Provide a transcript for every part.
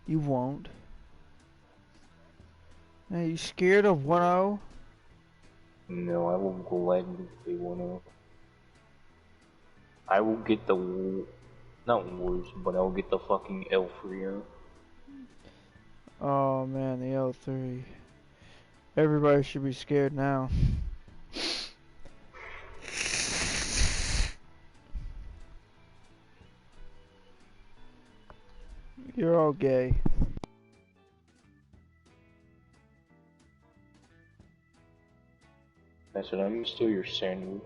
You won't. Are you scared of 1-0? No, I will gladly play 1-0. I will get the not wars, but I'll get the fucking L Frio. Oh man, the L3. Everybody should be scared now. You're all gay. I said, I'm still your sandwich.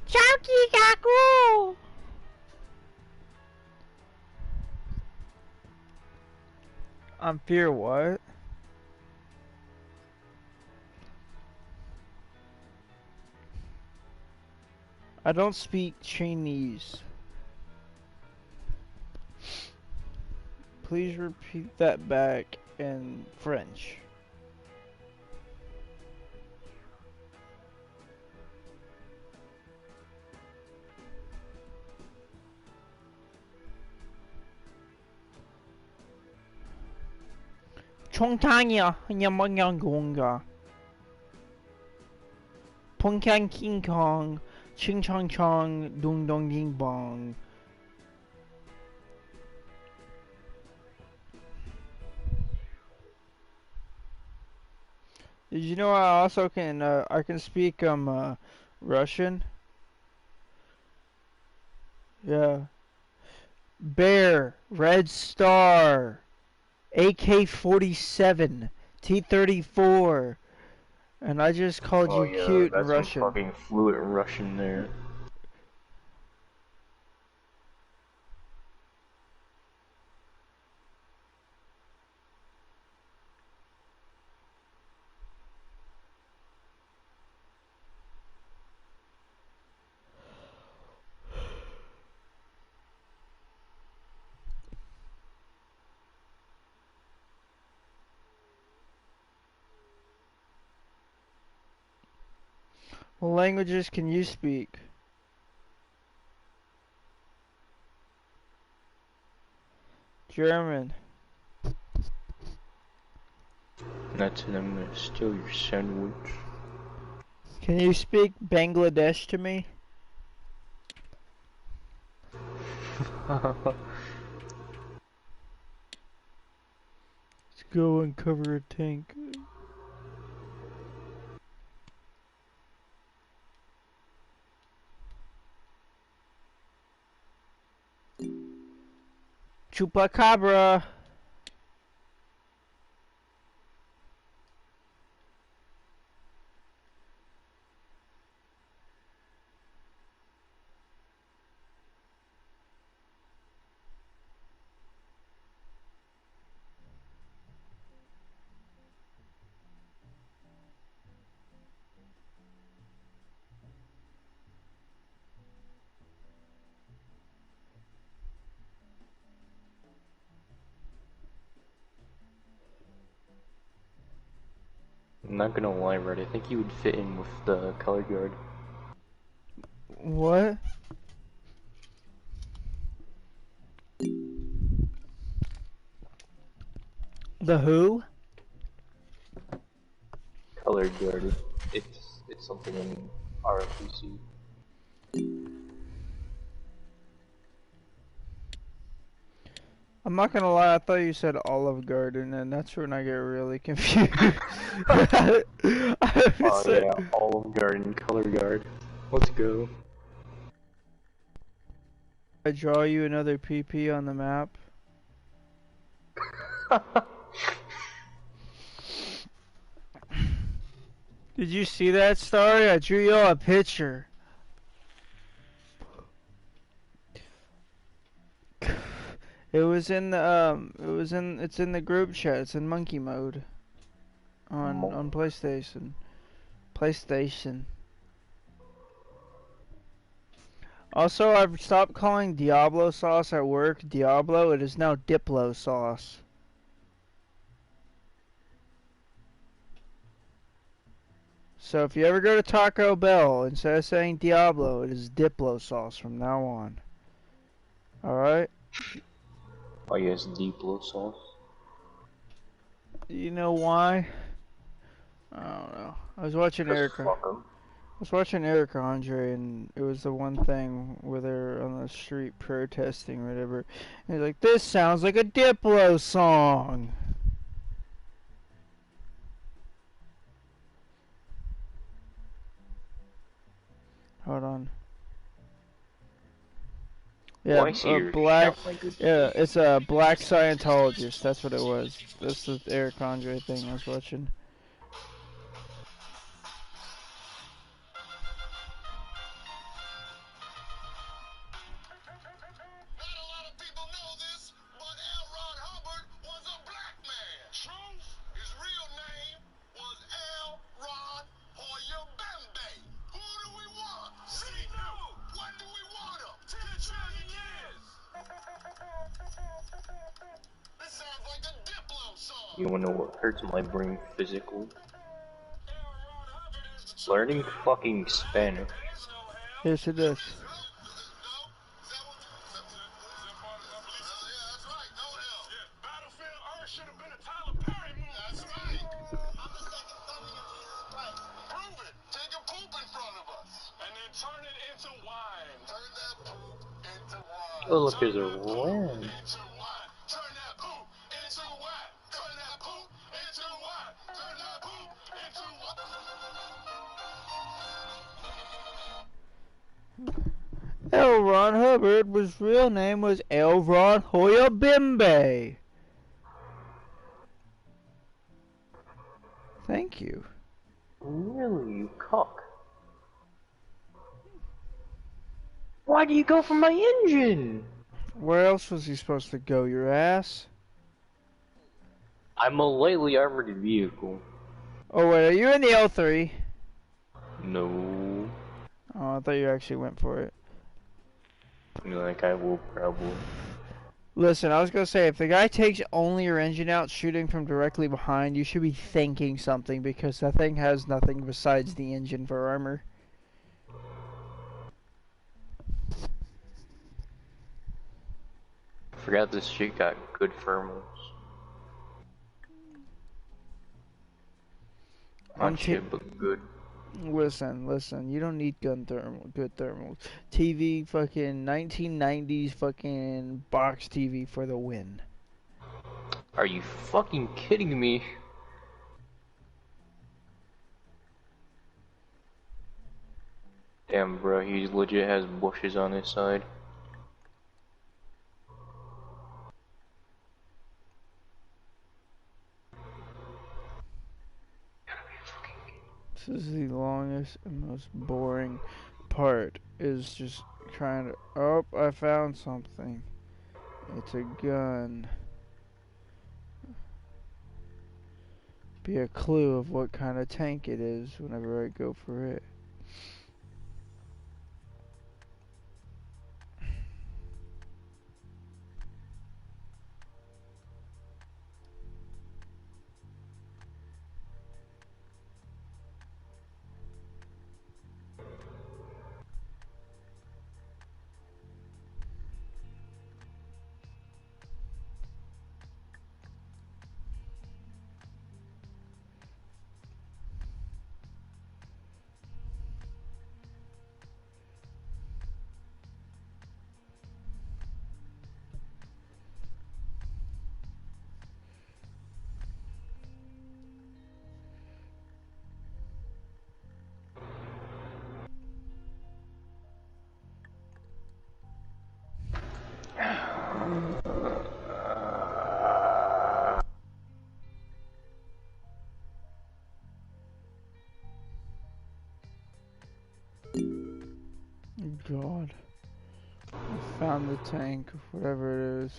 Chunky Gaku! I'm fear what? I don't speak Chinese. Please repeat that back in French. Chongtanya Yamanyangonga. Pongkang King Kong. Ching Chong Chong. Dung Dong Ding Bong. Did you know I also can I can speak Russian? Yeah. Bear, Red Star, AK-47, T-34, and I just called Oh you yeah, cute in that's some Russian. fucking fluent Russian there. What languages can you speak? German. That's it, I'm gonna steal your sandwich. Can you speak Bangladesh to me? Let's go uncover a tank. Chupacabra. I'm not gonna lie, Red, I think you would fit in with the color guard. What? The who? Color guard. It's something in RFPC. I'm not gonna lie, I thought you said Olive Garden, and that's when I get really confused. Oh yeah, Olive Garden, color guard. Let's go. I draw you another PP on the map. Did you see that story? I drew you all a picture. It was in the it's in the group chat. It's in monkey mode on PlayStation. PlayStation. Also, I've stopped calling Diablo sauce at work Diablo. It is now Diplo sauce. So if you ever go to Taco Bell, instead of saying Diablo, it is Diplo sauce from now on. Alright? Oh yes, Diplo sauce. You know why? I don't know. I was watching Erica. I was watching Eric Andre, and it was the one thing where they're on the street protesting or whatever. And he's like, "This sounds like a Diplo song." Hold on. Yeah, Yeah, it's a black Scientologist. That's what it was. That's the Eric Andre thing I was watching. You wanna know what hurts my brain physically? Learning fucking Spanish. Yes, it does. Oh look, there's a ram. L. Ron Hubbard, his real name was L. Ron Hoyabimbe. Thank you. Really, you cock? Why do you go for my engine? Where else was he supposed to go, your ass? I'm a lightly armored vehicle. Oh wait, are you in the L3? No. Oh, I thought you actually went for it. Like I will probably. Listen, I was gonna say, if the guy takes only your engine out shooting from directly behind, you should be thinking something, because that thing has nothing besides the engine for armor. Forgot this shit got good thermals. Not shit, but good. Listen, you don't need good thermals. TV, fucking 1990s fucking box TV for the win. Are you fucking kidding me? Damn, bro, he legit has bushes on his side. This is the longest and most boring part, is just trying to... Oh, I found something. It's a gun. Be a clue of what kind of tank it is whenever I go for it. God. I found the tank, whatever it is.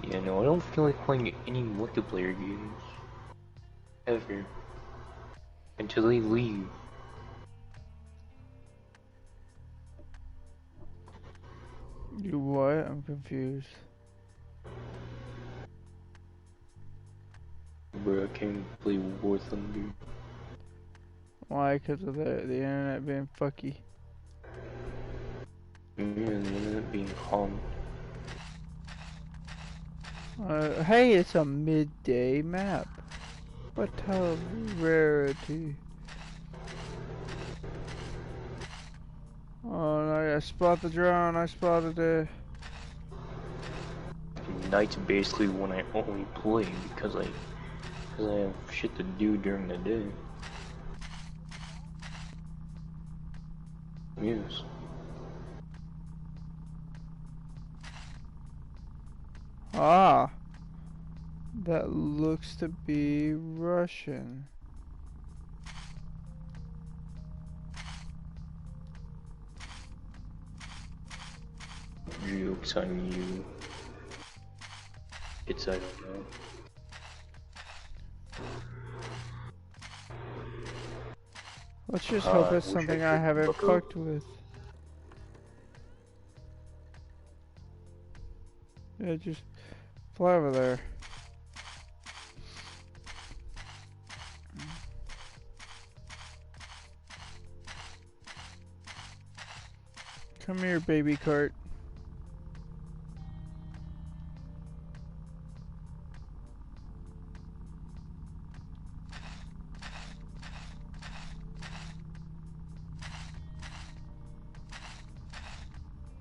Yeah, no, I don't feel like playing any multiplayer games. Ever. Until they leave. You what? I'm confused. Bro, I can't play War Thunder. Why? Because of the internet being fucky. Yeah, the internet being calm. Hey, it's a midday map. What a rarity. Oh, no, I spot the drone. I spotted it. Night's basically when I only play because I have shit to do during the day. Yes. Ah, that looks to be Russian. Jokes on you. It's I don't know. Let's just hope it's I wish something I I could haven't look up. fucked with. Yeah, just fly over there. Come here, baby cart.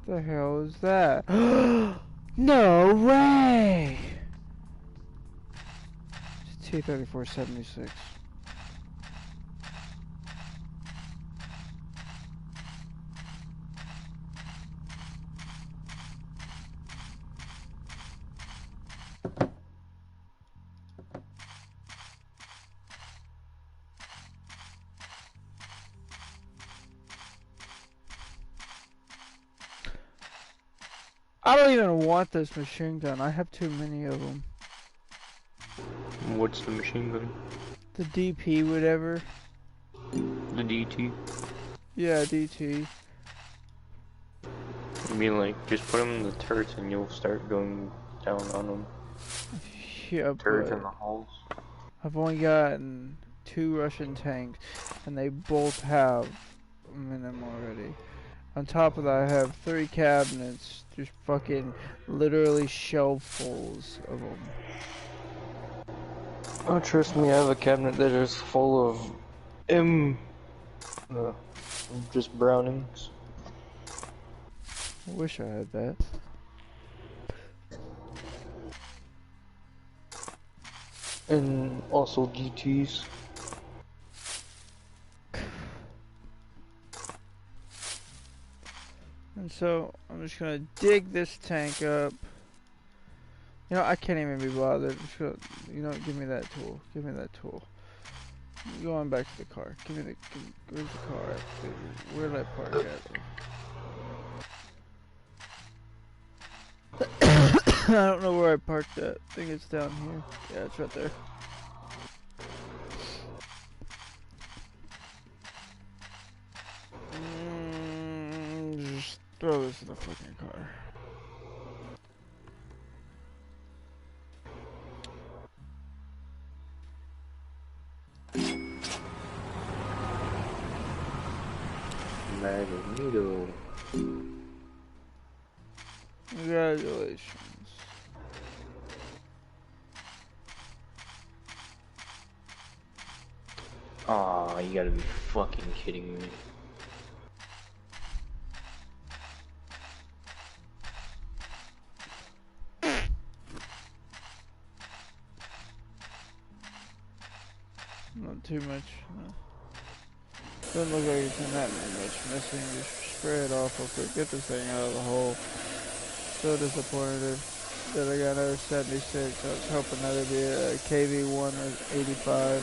The hell is that? No way! It's T-34-76. I don't even want this machine gun. I have too many of them. What's the machine gun? The DP, whatever. The DT? Yeah, DT. I mean, like, just put them in the turrets and you'll start going down on them. Yeah, Turrets but in the halls. I've only gotten 2 Russian tanks, and they both have them in them already. On top of that, I have 3 cabinets, just fucking literally shelffuls of them. Oh, trust me, I have a cabinet that is full of just Brownings. I wish I had that. And also DTs. And so, I'm just gonna dig this tank up. You know, I can't even be bothered. I'm just gonna, you know, give me that tool. Give me that tool. Going back to the car. Give me the, where's the car at? Where did I park at? I don't know where I parked at. I think it's down here. Yeah, it's right there. Just throw this in the fucking car. Magneto. Congratulations. Aw, you gotta be fucking kidding me. Not too much. No. Doesn't look like it's in that much missing. Just spray it off real quick. Get this thing out of the hole. So disappointed that I got another 76. I was hoping that it'd be a KV-1 or 85.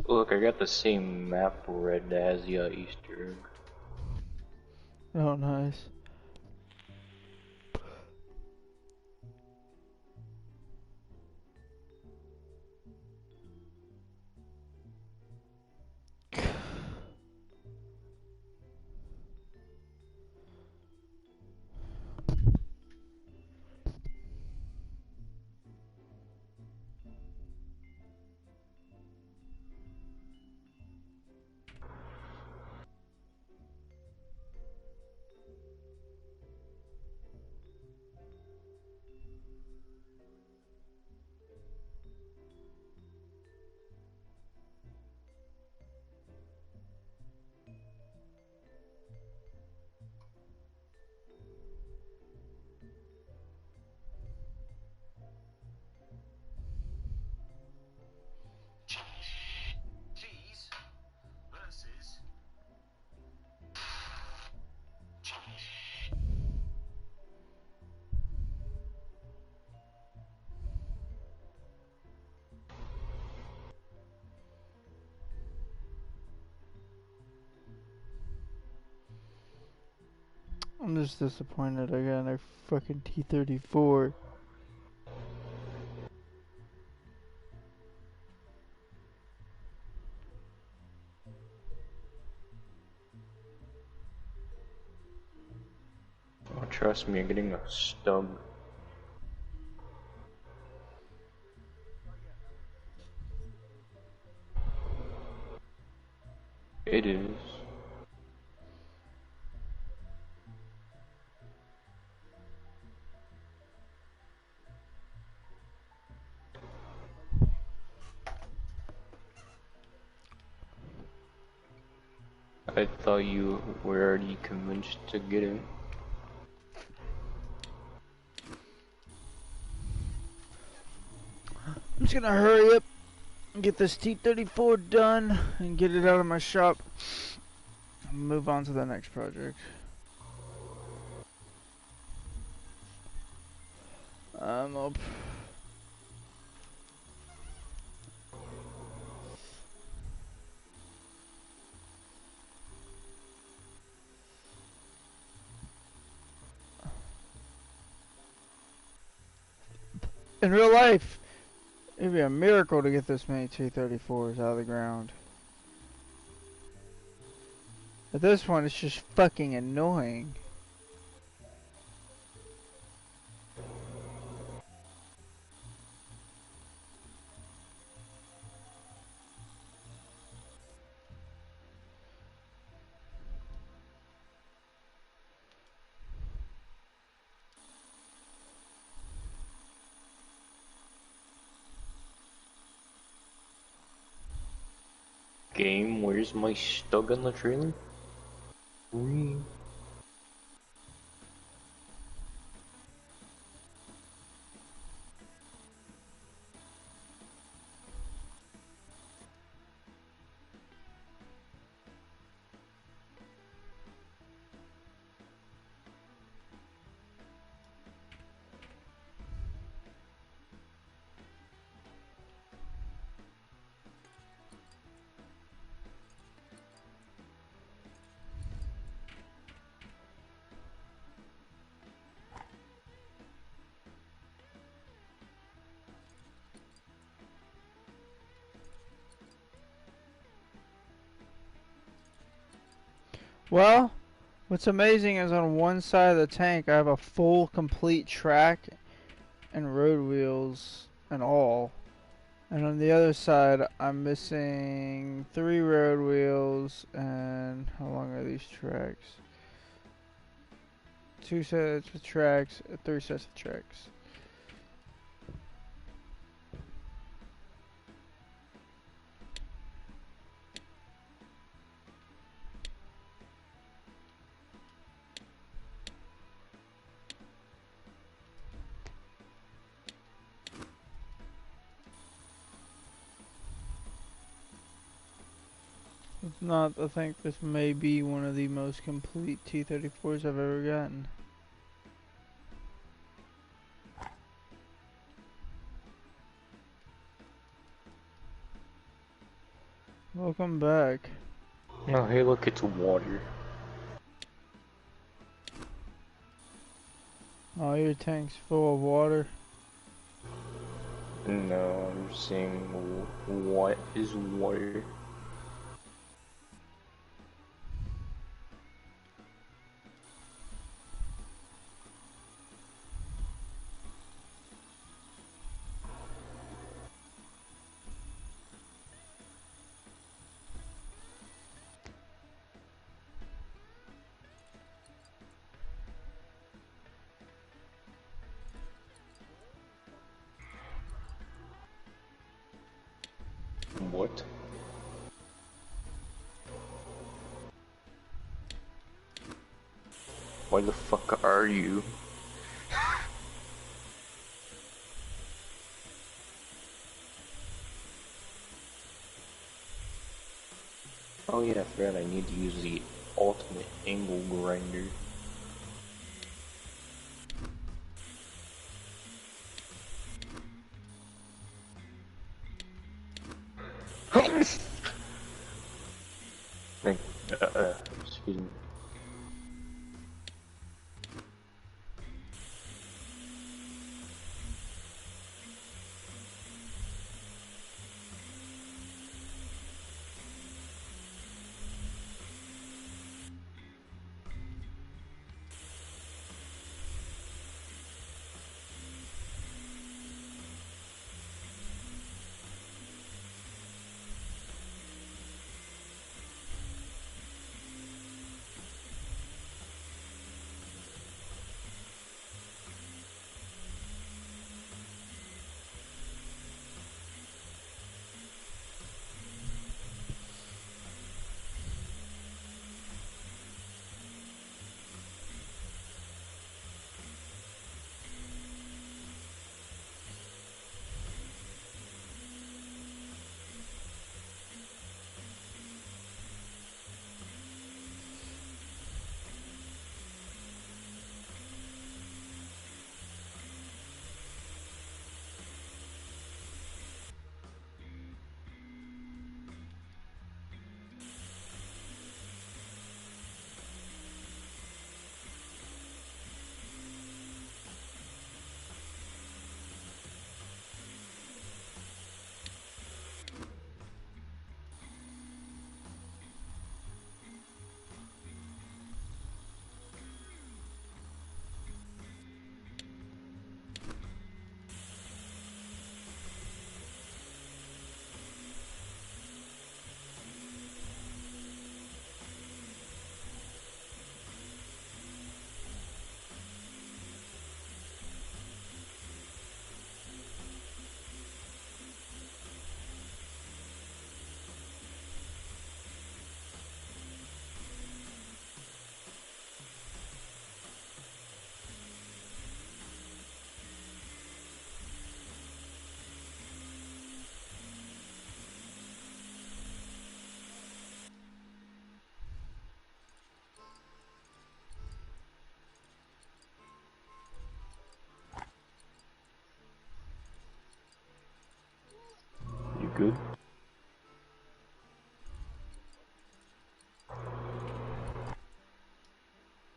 Look, I got the same map red as the Easter egg. Oh, nice. I'm just disappointed I got a fucking T-34. Oh, trust me, I'm getting a stub. It is. I thought you were already convinced to get it. I'm just gonna hurry up and get this T-34 done and get it out of my shop. Move on to the next project. I'm up. In real life, it'd be a miracle to get this many T-34s out of the ground. At this point, it's just fucking annoying. Game, where's my stug on the trailer? Wee. Well, what's amazing is on one side of the tank I have a full complete track and road wheels and all. And on the other side I'm missing 3 road wheels and how long are these tracks? 2 sets of tracks, 3 sets of tracks. If not, I think this may be one of the most complete T-34s I've ever gotten. Welcome back. No, hey, look, it's water. Oh, your tank's full of water. No, I'm saying what is water? What? Why the fuck are you? Oh yeah, I forgot I need to use the ultimate angle grinder. Like, excuse me. You good?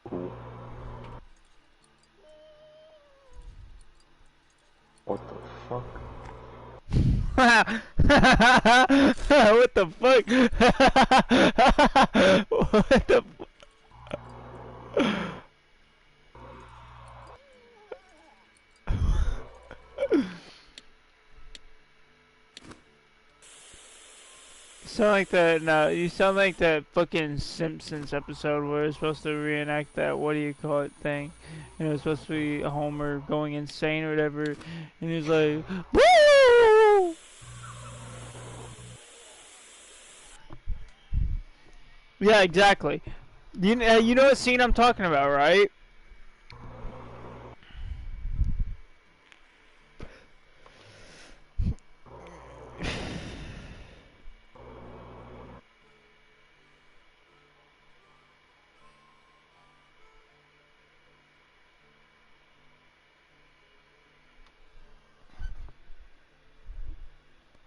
Cool. What the fuck? What the fuck? What the sound like that? No, you sound like that fucking Simpsons episode where it's supposed to reenact that what do you call it thing, and it was supposed to be Homer going insane or whatever, and he's like, "Woo!" Yeah, exactly. You know what scene I'm talking about, right?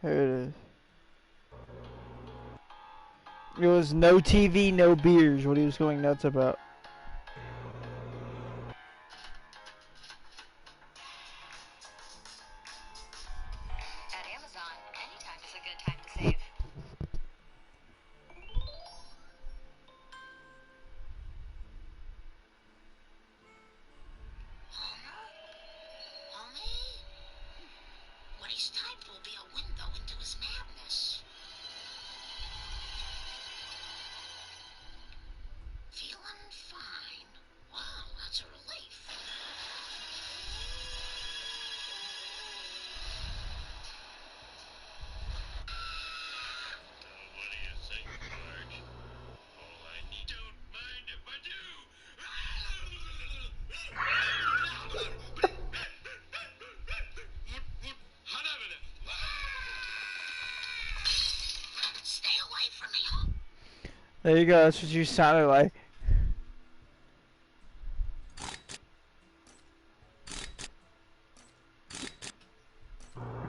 Here it is. It was no TV, no beers, what he was going nuts about. At Amazon, anytime is a good time to save. Homie? What he's typed will be a window into his madness. Feeling fine. Wow, that's a relief. What do you think, Marge? All I need. Don't mind if I do. Hot evidence. Stay away from me, huh? There you go, that's what you sounded like.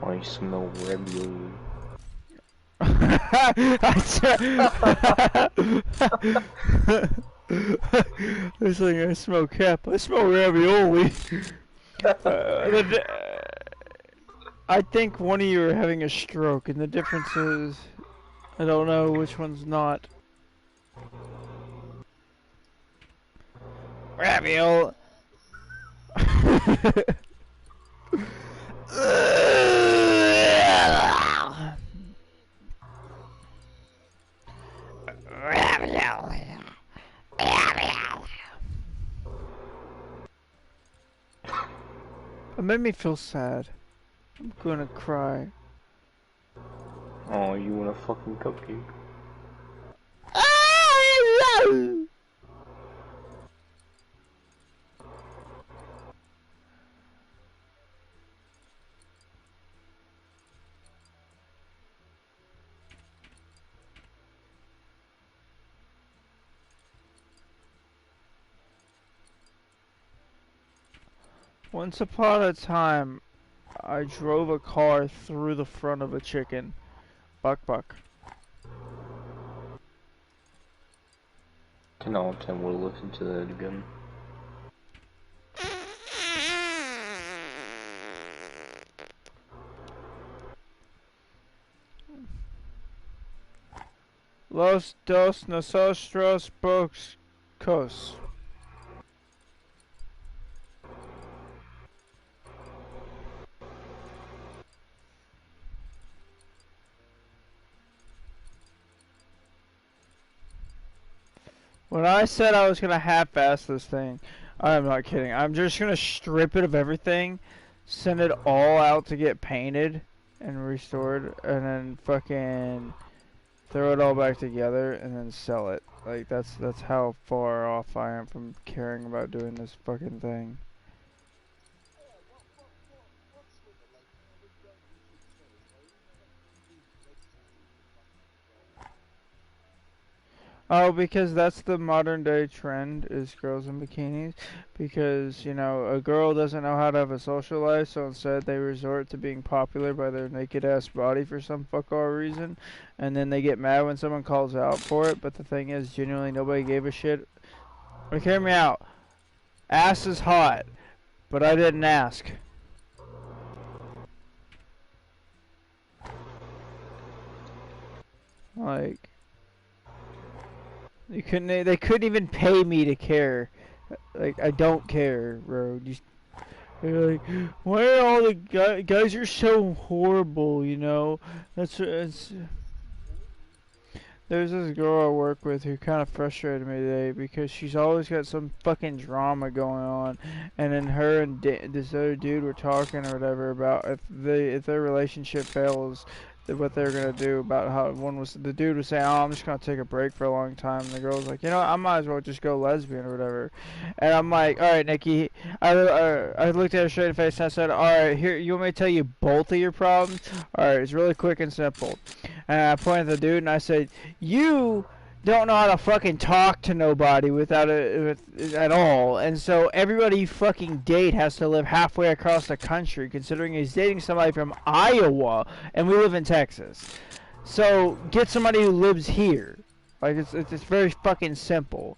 I smell ravioli. It's like I smell cap. I smell ravioli. I think one of you are having a stroke, and the difference is I don't know which one's not. Ravioli. It made me feel sad. I'm gonna cry. Oh, you want a fucking cupcake? Once upon a time, I drove a car through the front of a chicken. Buck buck. 10 out of 10, we'll listen to that again. Los dos nosotros pocos. When I said I was gonna half-ass this thing, I'm not kidding. I'm just gonna strip it of everything, send it all out to get painted and restored, and then fucking throw it all back together and then sell it. Like that's how far off I am from caring about doing this fucking thing. Oh, because that's the modern day trend is girls in bikinis. Because, you know, a girl doesn't know how to have a social life, so instead they resort to being popular by their naked ass body for some fuck all reason. And then they get mad when someone calls out for it. But the thing is, genuinely nobody gave a shit. Like, hear me out. Ass is hot, but I didn't ask. Like, they couldn't even pay me to care. Like, I don't care, bro. They're like, why are all the guys are so horrible, you know? There's this girl I work with who kind of frustrated me today because she's always got some fucking drama going on, and then her and this other dude were talking or whatever about if their relationship fails, what they're gonna do. About how the dude was saying, oh, I'm just gonna take a break for a long time, and the girl was like, you know, I might as well just go lesbian or whatever. And I'm like, all right, Nikki. I looked at her straight in the face and I said, all right, here, you want me to tell you both of your problems? All right, it's really quick and simple. And I pointed at the dude and I said, you don't know how to fucking talk to nobody at all, and so everybody you fucking date has to live halfway across the country, considering he's dating somebody from Iowa and we live in Texas. So get somebody who lives here. Like it's very fucking simple.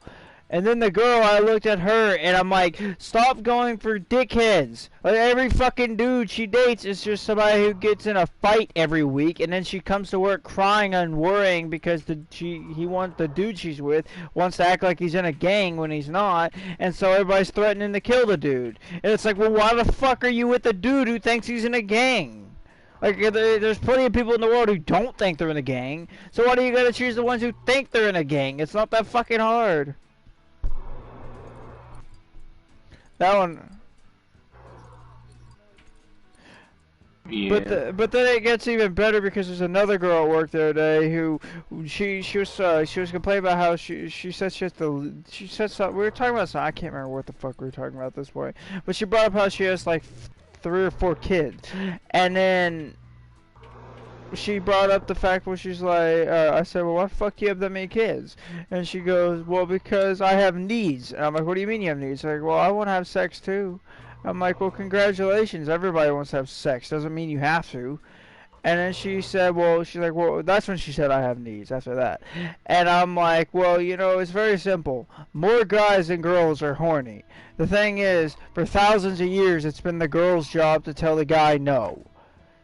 And then the girl, I looked at her and I'm like, stop going for dickheads. Like every fucking dude she dates is just somebody who gets in a fight every week, and then she comes to work crying and worrying because the dude she's with wants to act like he's in a gang when he's not, and so everybody's threatening to kill the dude. And it's like, well, why the fuck are you with the dude who thinks he's in a gang? Like, there's plenty of people in the world who don't think they're in a gang, so why do you gotta choose the ones who think they're in a gang? It's not that fucking hard. That one. Yeah. But then it gets even better because there's another girl at work the other day who she was complaining about how she said something, we were talking about something, I can't remember what the fuck we were talking about at this point, but she brought up how she has like 3 or 4 kids, and then she brought up the fact where she's like, I said, well, why the fuck do you have that many kids? And she goes, well, because I have needs. And I'm like, what do you mean you have needs? She's like, well, I want to have sex too. I'm like, well, congratulations. Everybody wants to have sex. Doesn't mean you have to. And then she said, well, she's like, well, that's when she said I have needs after that. And I'm like, well, you know, it's very simple. More guys than girls are horny. The thing is, for thousands of years, it's been the girl's job to tell the guy no.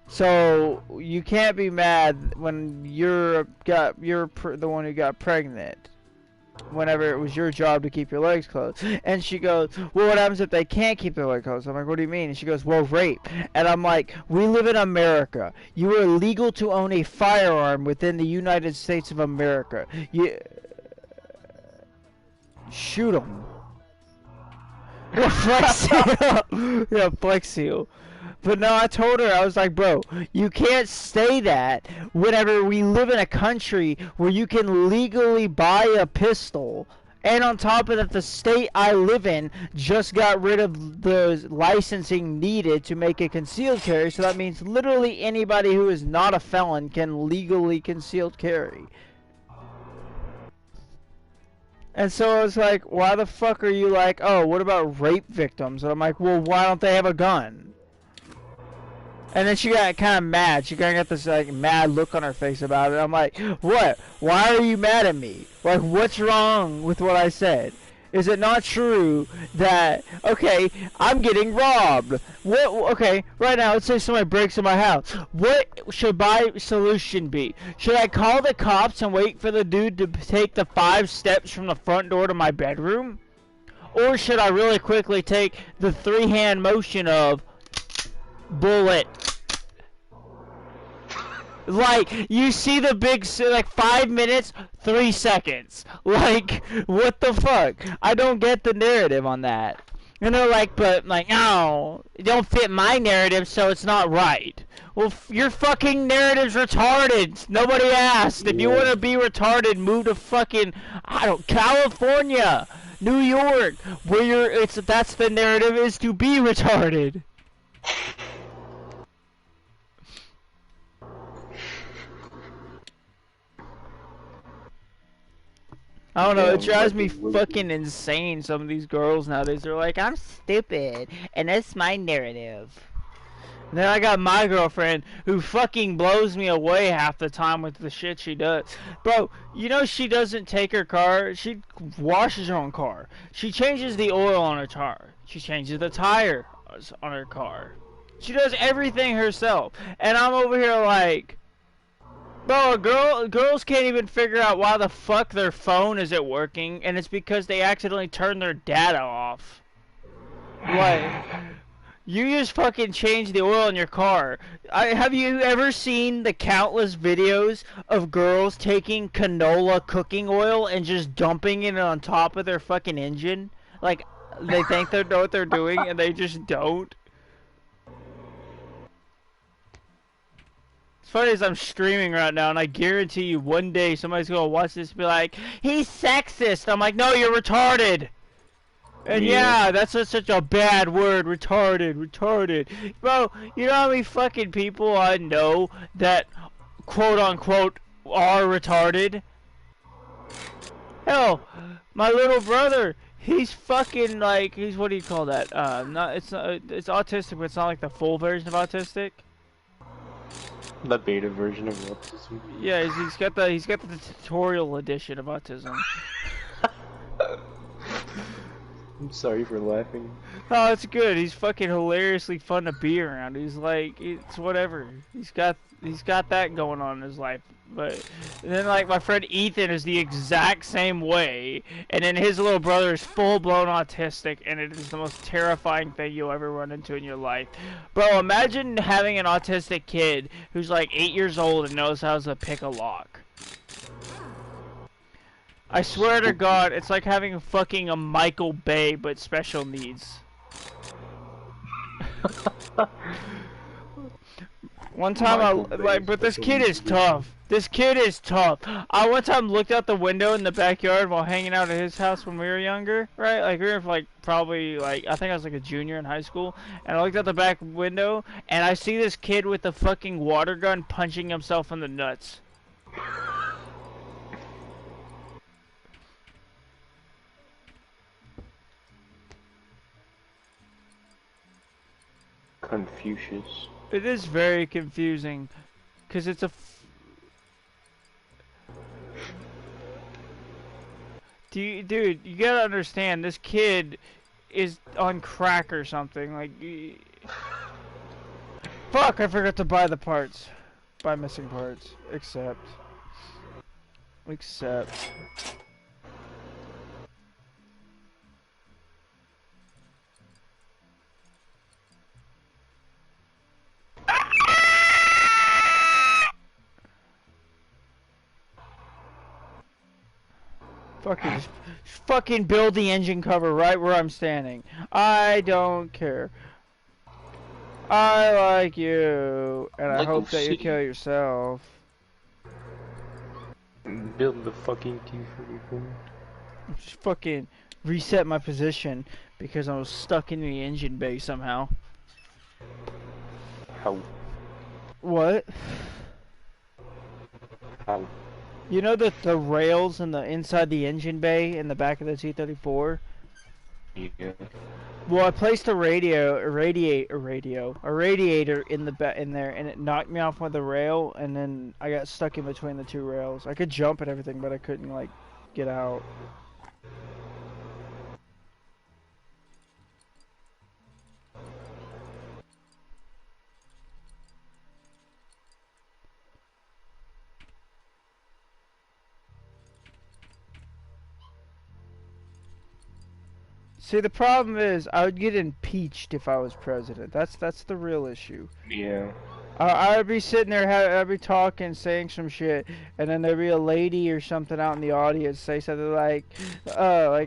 So you can't be mad when you're the one who got pregnant, whenever it was your job to keep your legs closed. And she goes, well, what happens if they can't keep their legs closed? I'm like, what do you mean? And she goes, well, rape. And I'm like, we live in America. You are legal to own a firearm within the United States of America. You shoot them. Yeah, Flex Seal. Yeah, Flex Seal. But no, I told her, I was like, bro, you can't say that whenever we live in a country where you can legally buy a pistol. And on top of that, the state I live in just got rid of the licensing needed to make a concealed carry. So that means literally anybody who is not a felon can legally concealed carry. And so I was like, why the fuck are you like, oh, what about rape victims? And I'm like, well, why don't they have a gun? And then she got kind of mad. She kind of got this like mad look on her face about it. I'm like, what? Why are you mad at me? Like, what's wrong with what I said? Is it not true that, okay, I'm getting robbed? What? Okay, right now, let's say somebody breaks in my house. What should my solution be? Should I call the cops and wait for the dude to take the 5 steps from the front door to my bedroom? Or should I really quickly take the 3-hand motion of bullet? Like, you see the big, like, 5 minutes, 3 seconds. Like, what the fuck? I don't get the narrative on that. You know, like, but, like, no, it don't fit my narrative, so it's not right. Well, your fucking narrative's retarded. Nobody asked. If you want to be retarded, move to fucking, California, New York, where that's the narrative, is to be retarded. I don't know, it drives me fucking insane, some of these girls nowadays. They're like, I'm stupid, and that's my narrative. And then I got my girlfriend, who fucking blows me away half the time with the shit she does. Bro, you know she doesn't take her car, she washes her own car. She changes the oil on her car. She changes the tire on her car. She does everything herself. And I'm over here like, bro, girls can't even figure out why the fuck their phone isn't working, and it's because they accidentally turned their data off. Like, you just fucking change the oil in your car. Have you ever seen the countless videos of girls taking canola cooking oil and just dumping it on top of their fucking engine? Like, they think they know what they're doing, and they just don't. Funny as I'm streaming right now, and I guarantee you one day somebody's gonna watch this and be like, he's sexist. I'm like, no, you're retarded. And yeah, that's such a bad word, retarded. Bro, you know how many fucking people I know that quote unquote are retarded? Hell, my little brother, he's fucking like, what do you call that? It's autistic, but it's not like the full version of autistic. The beta version of autism. Yeah, he's got the tutorial edition of autism. I'm sorry for laughing. Oh, it's good. He's fucking hilariously fun to be around. He's like, it's whatever. He's got that going on in his life. But then, like, my friend Ethan is the exact same way, and then his little brother is full-blown autistic, and it is the most terrifying thing you'll ever run into in your life. Bro, imagine having an autistic kid who's like 8 years old and knows how to pick a lock. I swear to God, it's like having fucking a Michael Bay, but special needs. One time but this kid is tough. This kid is tough. I one time looked out the window in the backyard while hanging out at his house when we were younger, right? Like we were like probably like I think I was like a junior in high school, and I looked out the back window and I see this kid with a fucking water gun punching himself in the nuts. Confucius. It is very confusing, cause it's a. Dude, you gotta understand, this kid is on crack or something. Like, fuck! I forgot to buy the parts. Buy missing parts. Except. Fucking build the engine cover right where I'm standing. I don't care. I like you, and I hope that you kill yourself. Build the fucking T-34. Just fucking reset my position because I was stuck in the engine bay somehow. How? What? How? You know the rails in the inside the engine bay in the back of the T-34? Yeah. Well, I placed a radiator in there, and it knocked me off with the rail, and then I got stuck in between the two rails. I could jump and everything, but I couldn't like get out. See, the problem is, I would get impeached if I was president. That's the real issue. Yeah. I would be sitting there, I'd be talking, saying some shit, and then there'd be a lady or something out in the audience say something like, so,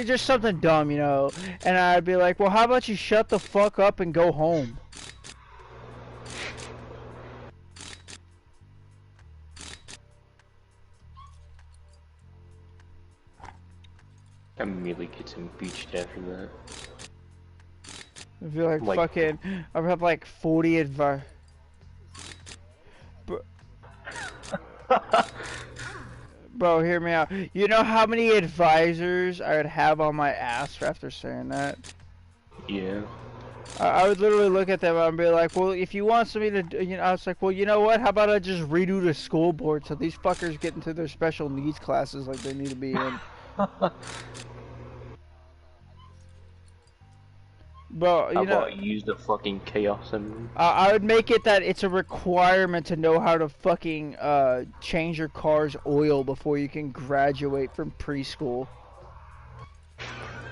just something dumb, you know. And I'd be like, well, how about you shut the fuck up and go home? Immediately gets impeached after that. I feel like fucking, I would have like 40 advice. Bro, hear me out. You know how many advisors I would have on my ass after saying that? Yeah. I would literally look at them and be like, well, if you want somebody to, you know, I was like, well, you know what? How about I just redo the school board so these fuckers get into their special needs classes like they need to be in. Bro, you know, use the fucking chaos symbol. I would make it that it's a requirement to know how to fucking change your car's oil before you can graduate from preschool.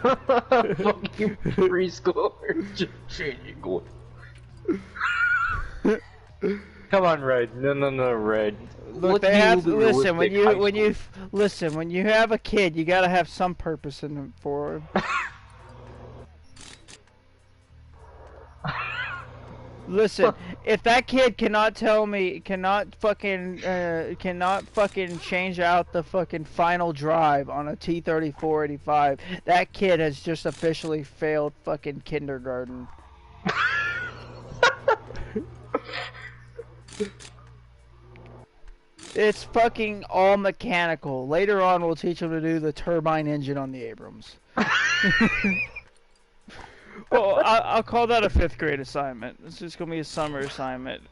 Fucking preschool just changing oil. Come on, Red. No, Red. Look, they have listen when you have a kid, you gotta have some purpose in them for him. Listen, if that kid cannot fucking change out the fucking final drive on a T-34-85, that kid has just officially failed fucking kindergarten. It's fucking all mechanical. Later on, we'll teach him to do the turbine engine on the Abrams. Well, I'll call that a 5th grade assignment. It's just gonna be a summer assignment.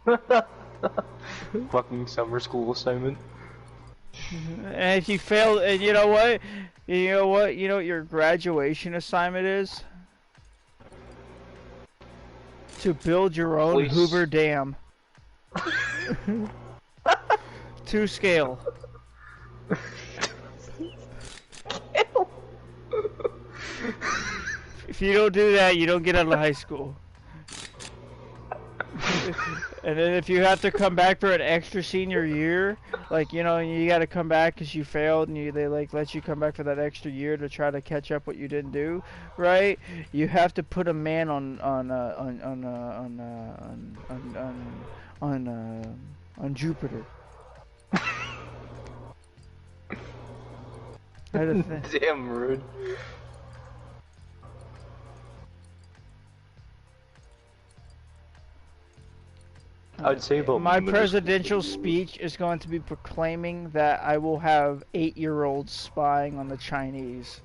Fucking summer school assignment. And if you fail, and you know what? You know what? You know what your graduation assignment is? To build your own Place. Hoover Dam. To scale. If you don't do that, you don't get out of high school. And then if you have to come back for an extra senior year, like, you know, you got to come back because you failed, and they like let you come back for that extra year to try to catch up what you didn't do, right? You have to put a man on Jupiter. Damn rude. I'd say about My middle presidential speech is going to be proclaiming that I will have 8-year-olds spying on the Chinese.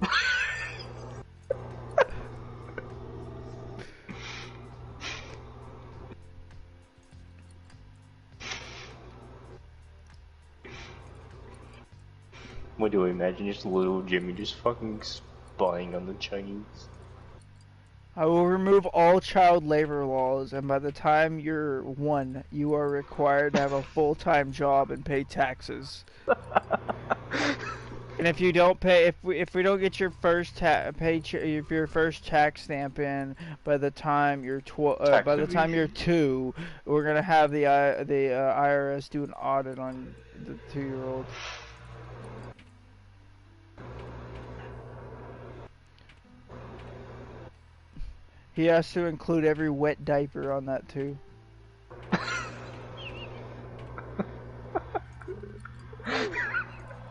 What do I imagine? Just little Jimmy just fucking spying on the Chinese. I will remove all child labor laws, and by the time you're 1, you are required to have a full-time job and pay taxes. And if you don't pay, if we don't get your first your first tax stamp in by the time you're 2, we're gonna have the IRS do an audit on the 2-year-old. He has to include every wet diaper on that too.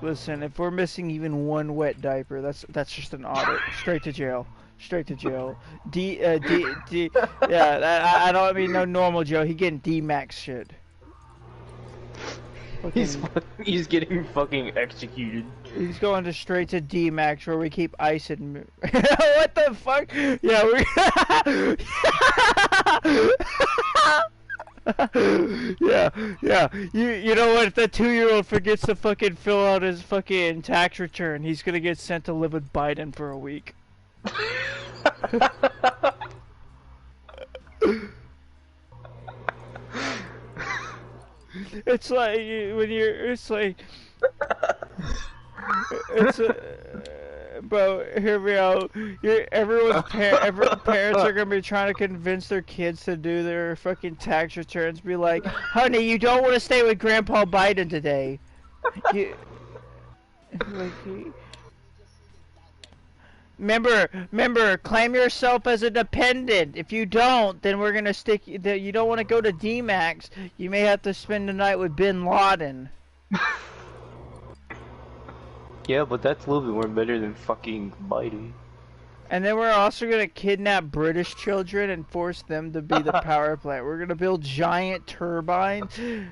Listen, if we're missing even one wet diaper, that's just an audit. Straight to jail. Straight to jail. Yeah, I don't mean no normal jail. He getting D-max shit. He's getting fucking executed. He's going to straight to D-max where we keep ice and... What the fuck? Yeah, yeah. You know what? If that 2-year-old forgets to fucking fill out his fucking tax return, he's gonna get sent to live with Biden for a week. It's like when you're. It's like. It's bro, hear me out. Everyone's parents are gonna be trying to convince their kids to do their fucking tax returns. Be like, honey, you don't want to stay with Grandpa Biden today. Remember, claim yourself as a dependent. If you don't, then we're gonna stick. You don't want to go to D-Max. You may have to spend the night with Bin Laden. Yeah, but that's a little bit more better than fucking Biden. And then we're also gonna kidnap British children and force them to be the power plant. We're gonna build giant turbines, and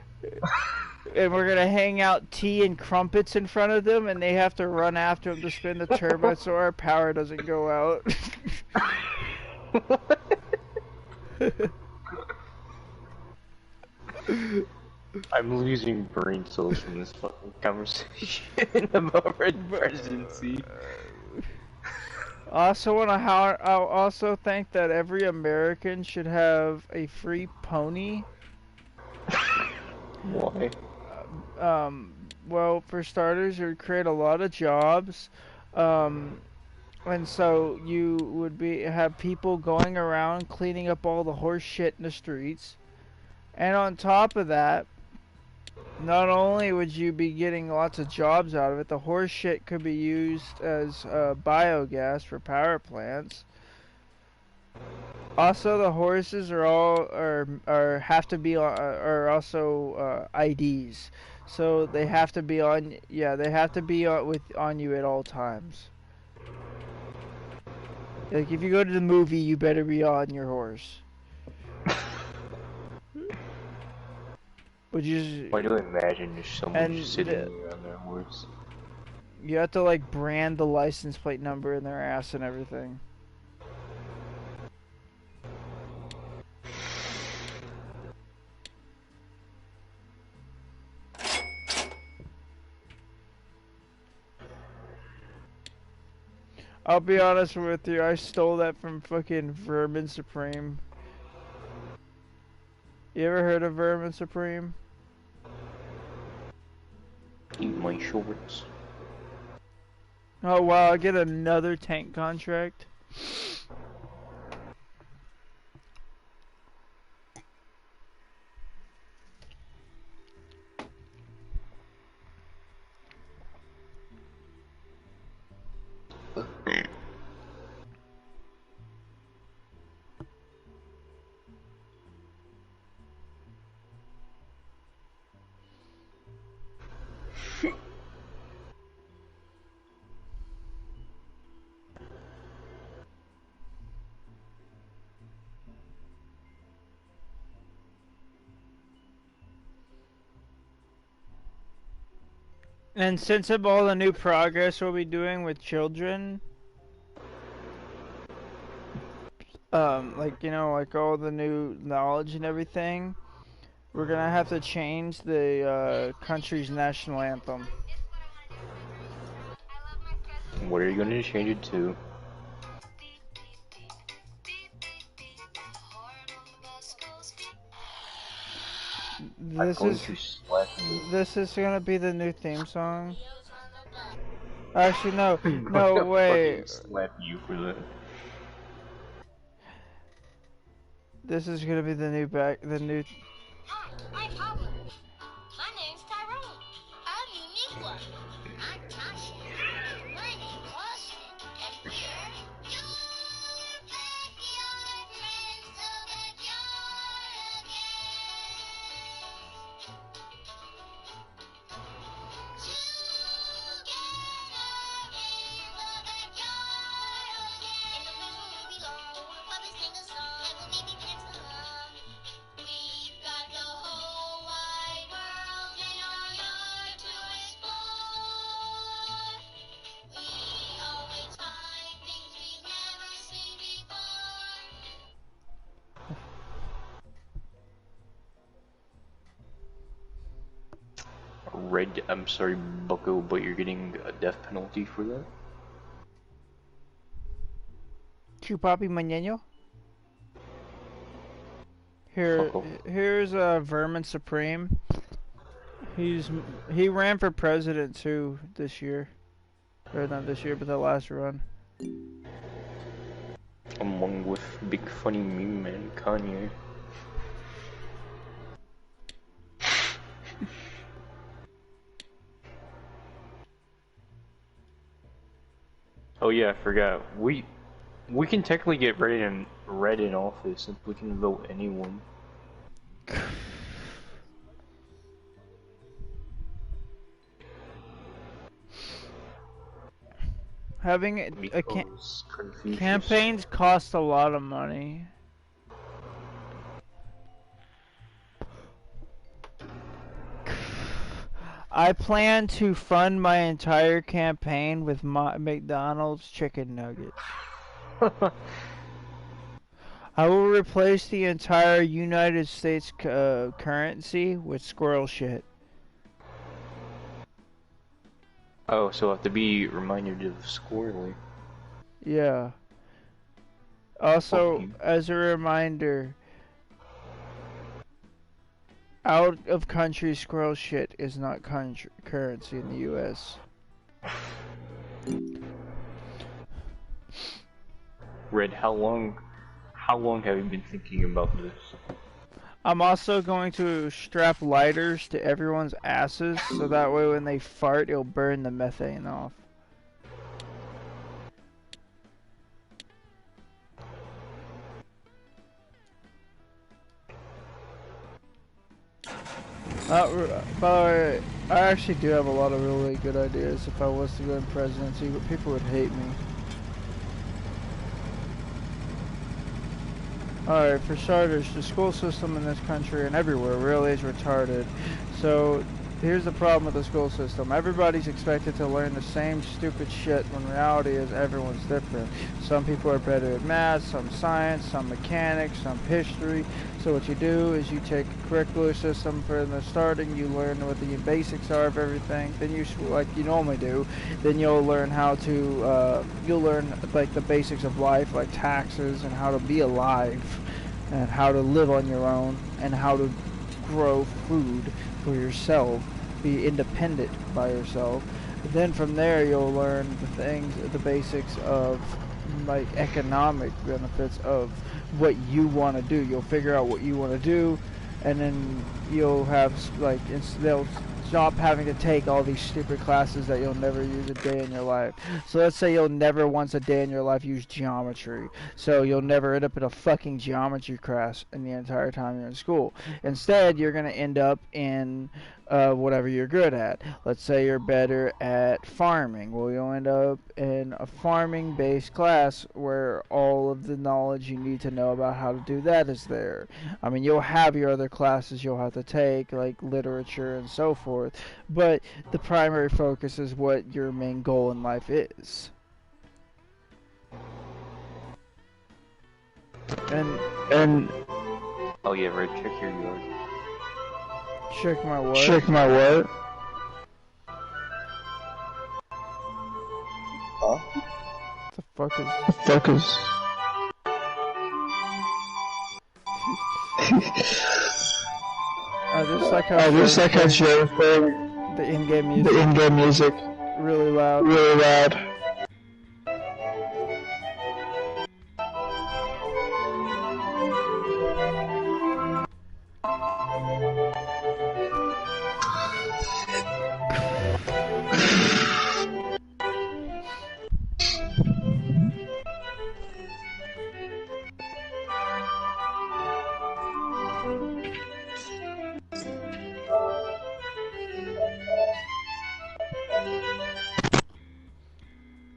we're gonna hang out tea and crumpets in front of them, and they have to run after them to spin the turbine so our power doesn't go out. I'm losing brain cells from this fucking conversation about red presidency. I also think that every American should have a free pony. Why? Well, for starters, it would create a lot of jobs. And so you would have people going around cleaning up all the horse shit in the streets. And on top of that, not only would you be getting lots of jobs out of it, the horse shit could be used as biogas for power plants. Also, the horses are also IDs, so they have to be on. Yeah, they have to be on you at all times. Like if you go to the movie, you better be on your horse. Would you? Why do I imagine there's someone just sitting there on their horse? You have to like brand the license plate number in their ass and everything. I'll be honest with you, I stole that from fucking Vermin Supreme. You ever heard of Vermin Supreme? Eat my shorts. Oh wow, I get another tank contract. And since of all the new progress we'll be doing with children, like, you know, like all the new knowledge and everything, we're gonna have to change the country's national anthem. What are you gonna change it to? I'm going to slap you. This is gonna be the new theme song. Actually, no, I'm no, gonna wait. fucking slap you for that. This is gonna be the new Hi, I'm Pablo. My name's Tyrone. I'm Uniqua. I'm Tasha. My name's Austin. And we're your backyard friends, so backyard Red, I'm sorry, Bucko, but you're getting a death penalty for that. Chupapi Mañeño. Here's Vermin Supreme. He ran for president too this year, or not this year, but the last run. Along with Big Funny Meme Man Kanye. Oh yeah, I forgot. We can technically get red in office if we can vote anyone. Having campaigns cost a lot of money. I plan to fund my entire campaign with McDonald's chicken nuggets. I will replace the entire United States currency with squirrel shit. Oh, so I have to be reminded of Squirrely. Yeah. Also, as a reminder, out of country squirrel shit is not currency in the US. Red, how long have you been thinking about this? I'm also going to strap lighters to everyone's asses so that way when they fart it'll burn the methane off. By the way, I actually do have a lot of really good ideas if I was to go in presidency, but people would hate me. Alright, for starters, the school system in this country and everywhere really is retarded. So, here's the problem with the school system. Everybody's expected to learn the same stupid shit when reality is everyone's different. Some people are better at math, some science, some mechanics, some history. So what you do is you take a curricular system from the starting, you learn what the basics are of everything, then you, like you normally do, then you'll learn how to, you'll learn like the basics of life, like taxes and how to be alive and how to live on your own and how to grow food for yourself, be independent by yourself. Then from there you'll learn the things, the basics of like economic benefits of what you want to do. You'll figure out what you want to do, and then you'll have like they'll stop having to take all these stupid classes that you'll never use a day in your life. So let's say you'll never once a day in your life use geometry. So you'll never end up in a fucking geometry class in the entire time you're in school. Instead, you're going to end up in whatever you're good at. Let's say you're better at farming. Well, you'll end up in a farming-based class where all of the knowledge you need to know about how to do that is there. I mean, you'll have your other classes you'll have to take, like literature and so forth, but the primary focus is what your main goal in life is. And Oh yeah, Red, check your yard. check my what? Check my what? Huh? The fuck is... Fuck is... I just like how... I just like how Joe playing the in-game music. the in-game music Really loud. really loud.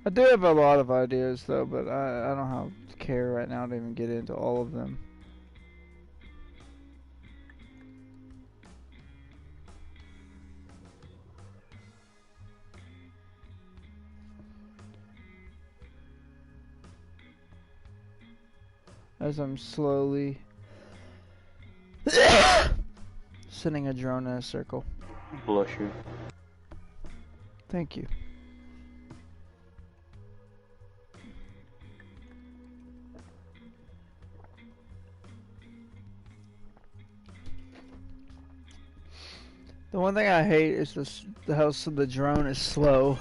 I do have a lot of ideas though, but I don't have care right now to even get into all of them. As I'm slowly sending a drone in a circle. Bless you. Thank you. The one thing I hate is the how the drone is slow.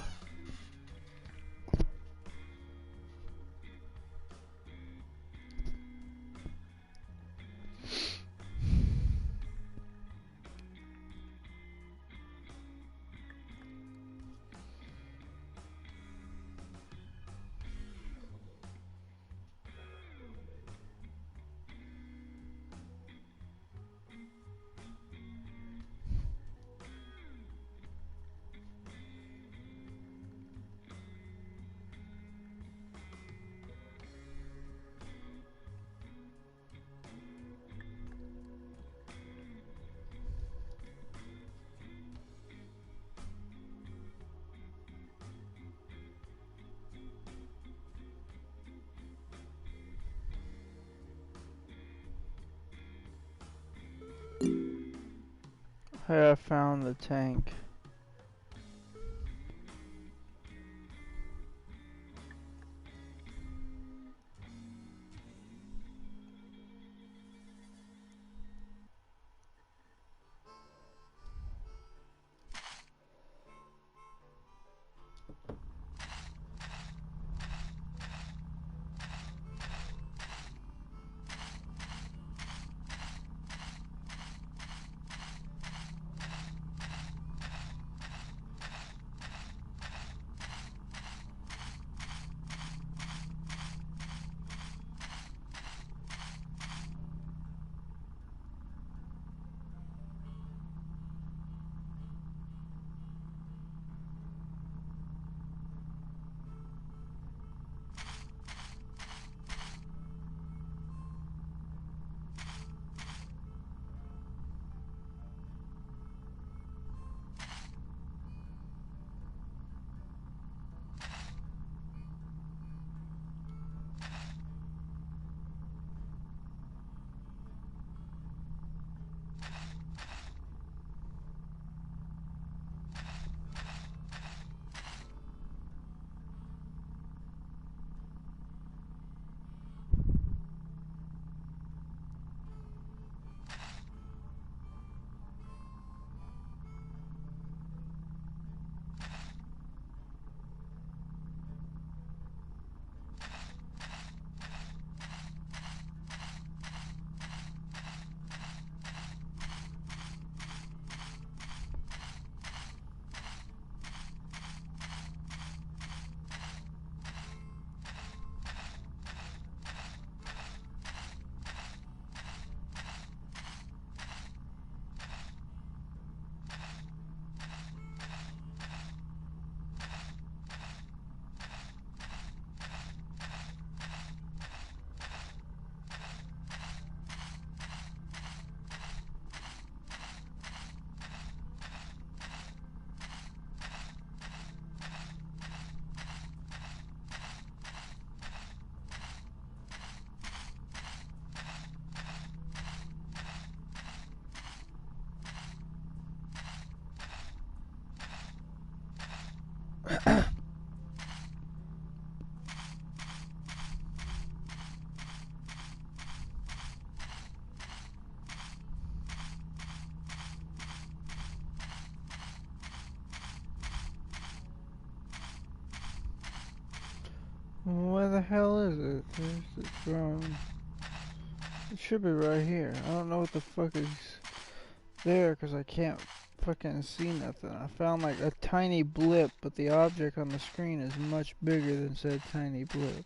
Hey, I found the tank. Where the hell is it? There's the drone. It should be right here. I don't know what the fuck is there because I can't fucking see nothing. I found like a tiny blip, but the object on the screen is much bigger than said tiny blip.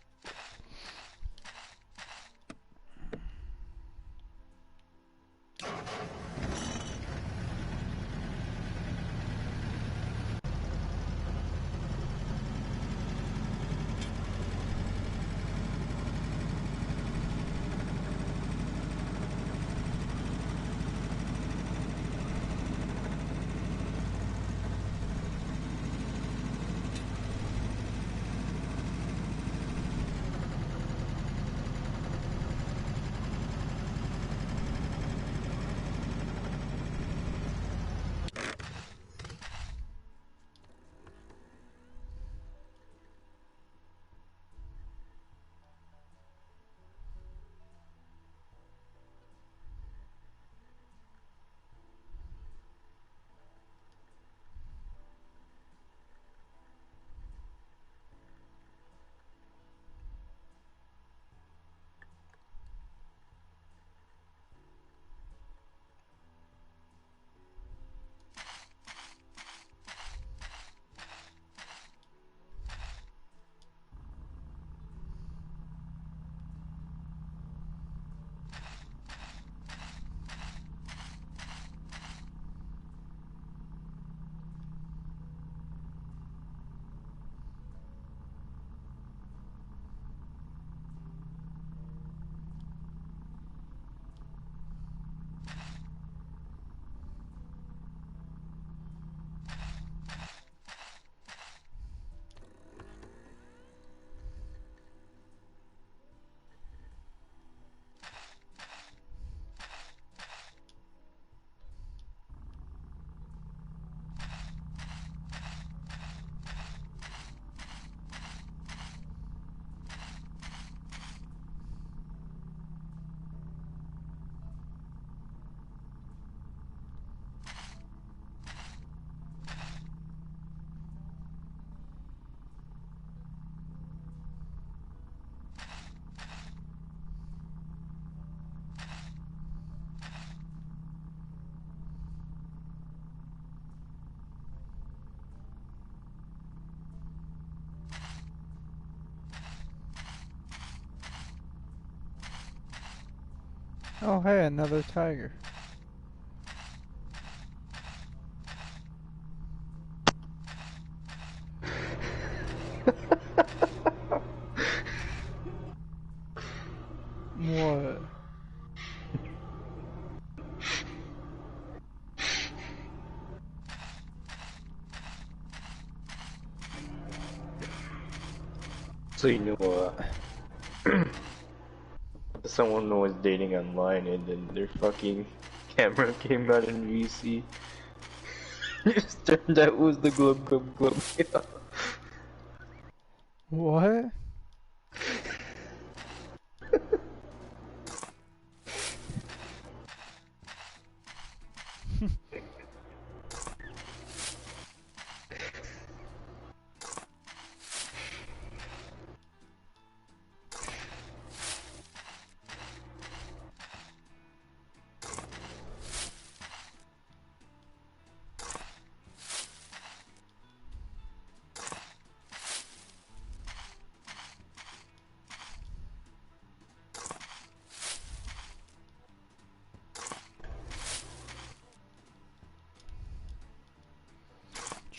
Oh hey, another tiger. What? So you know, someone was dating online and then their fucking camera came out in VC. It just turned out it was the glub glub glub. Yeah. What?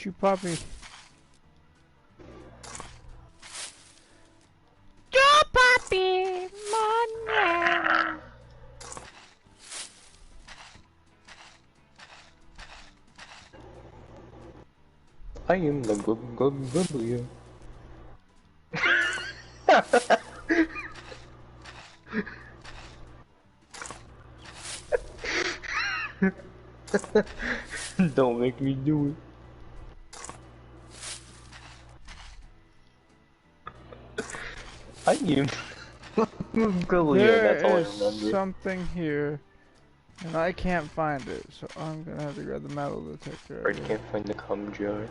Chew puppy. Chew puppy, man. I am the glub glub glub. Don't make me do it. I am. That's all I There is remember. something here, and I can't find it, so I'm gonna have to grab the metal detector. I can't find the cum jar.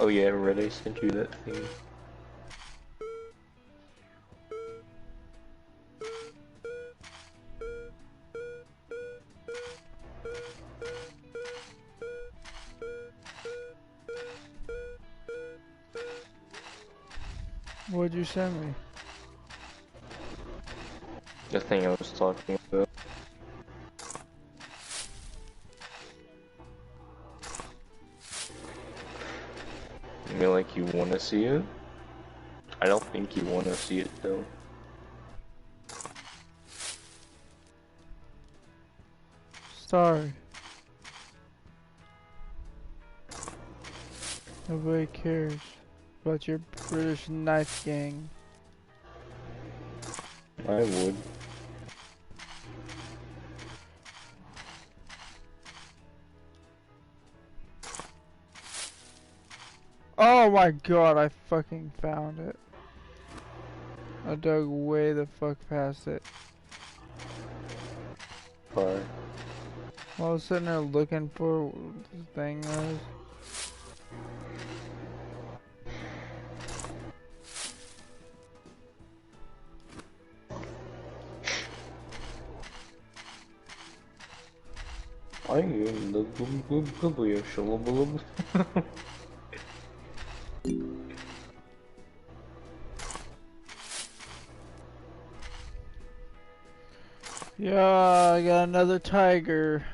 Oh yeah, Red, I sent you that thing. What'd you send me? The thing I was talking about. You mean like you wanna see it? I don't think you wanna see it though. Sorry. Nobody cares about your British knife gang. I would. Oh my god, I fucking found it. I dug way the fuck past it. Far. While I was sitting there looking for what the thing was. I am the shalom. Yeah, I got another tiger.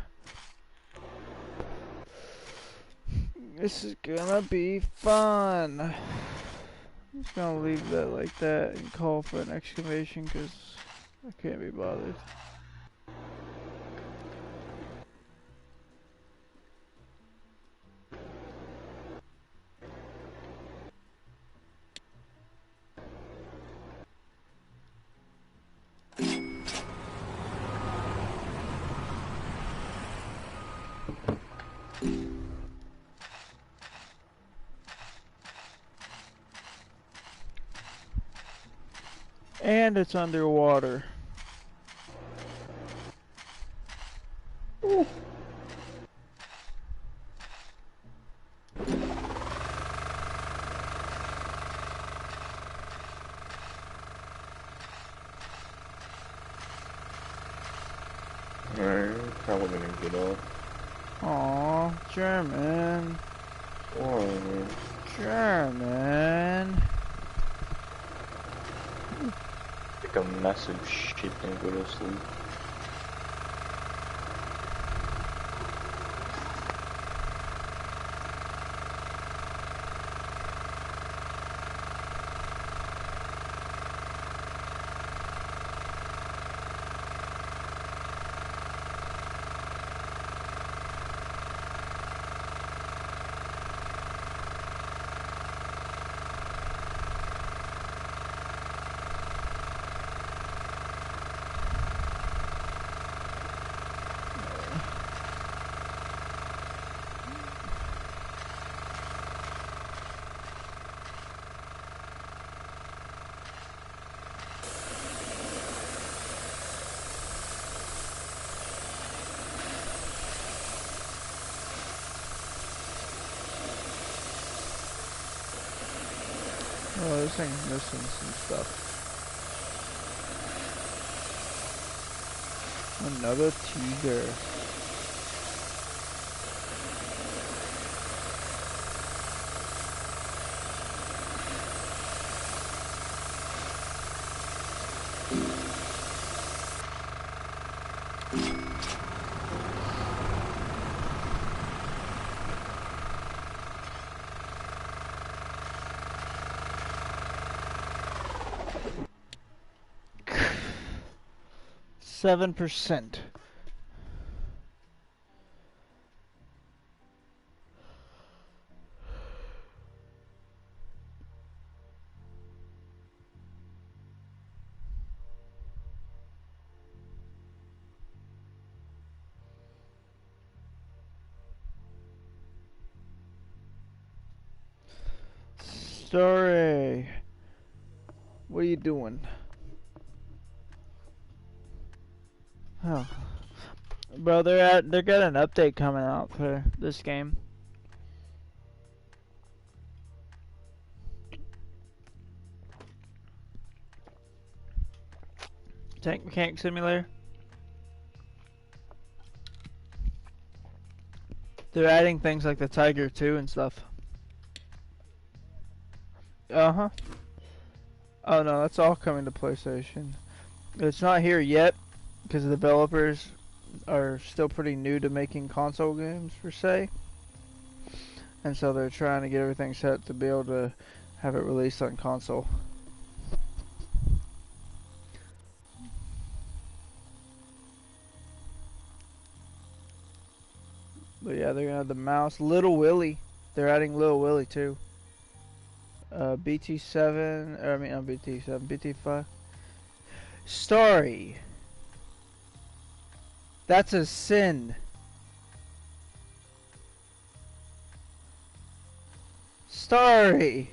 This is gonna be fun. I'm just gonna leave that like that and call for an exclamation because I can't be bothered. And it's underwater. Ooh. Alright, probably gonna get off. Aw, German. Or German. take a massive shit and go to sleep. Oh, this thing's missing some stuff. Another tiger. %. Story. What are you doing? Oh, bro, they're got an update coming out for this game. Tank Mechanic Simulator. They're adding things like the Tiger 2 and stuff. Uh-huh. Oh no, that's all coming to PlayStation. It's not here yet because the developers are still pretty new to making console games per se. And so they're trying to get everything set to be able to have it released on console. But yeah, they're gonna have the mouse. Little Willie. They're adding Little Willie too. BT7, or I mean not BT7, BT5. Story. That's a sin. Story.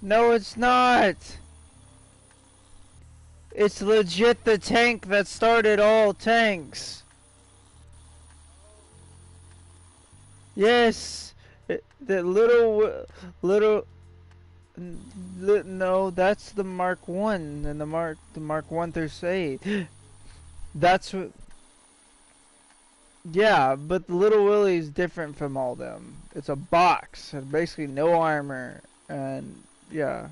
No, it's not. It's legit the tank that started all tanks. Yes. The no, that's the Mark 1 and the Mark 1 through 8. That's what. Yeah, but the Little Willie is different from all them. It's a box and basically no armor, and yeah.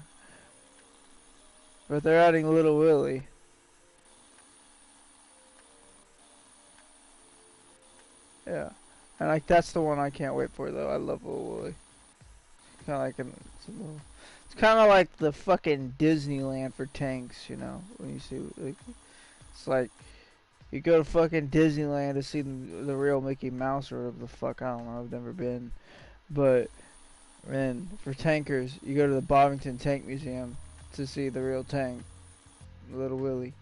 But they're adding Little Willie. Yeah, and like that's the one I can't wait for though. I love Little Willie. Kind of like it's kind of like the fucking Disneyland for tanks, you know. When you see, like, it's like you go to fucking Disneyland to see the real Mickey Mouse or whatever the fuck. I don't know. I've never been, but man, for tankers, you go to the Bovington Tank Museum to see the real tank, Little Willie.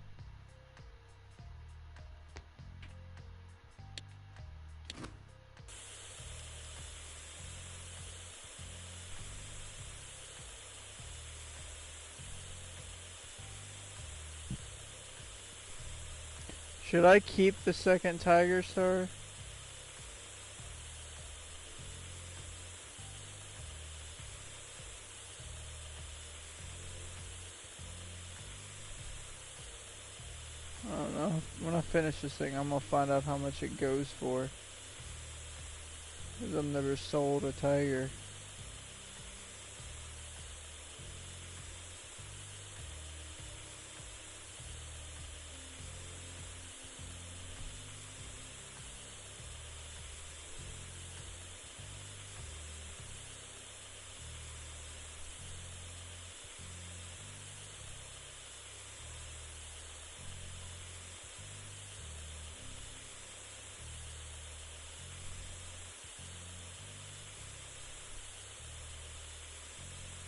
Should I keep the second Tiger Star? I don't know. When I finish this thing, I'm gonna find out how much it goes for. Cause I've never sold a Tiger.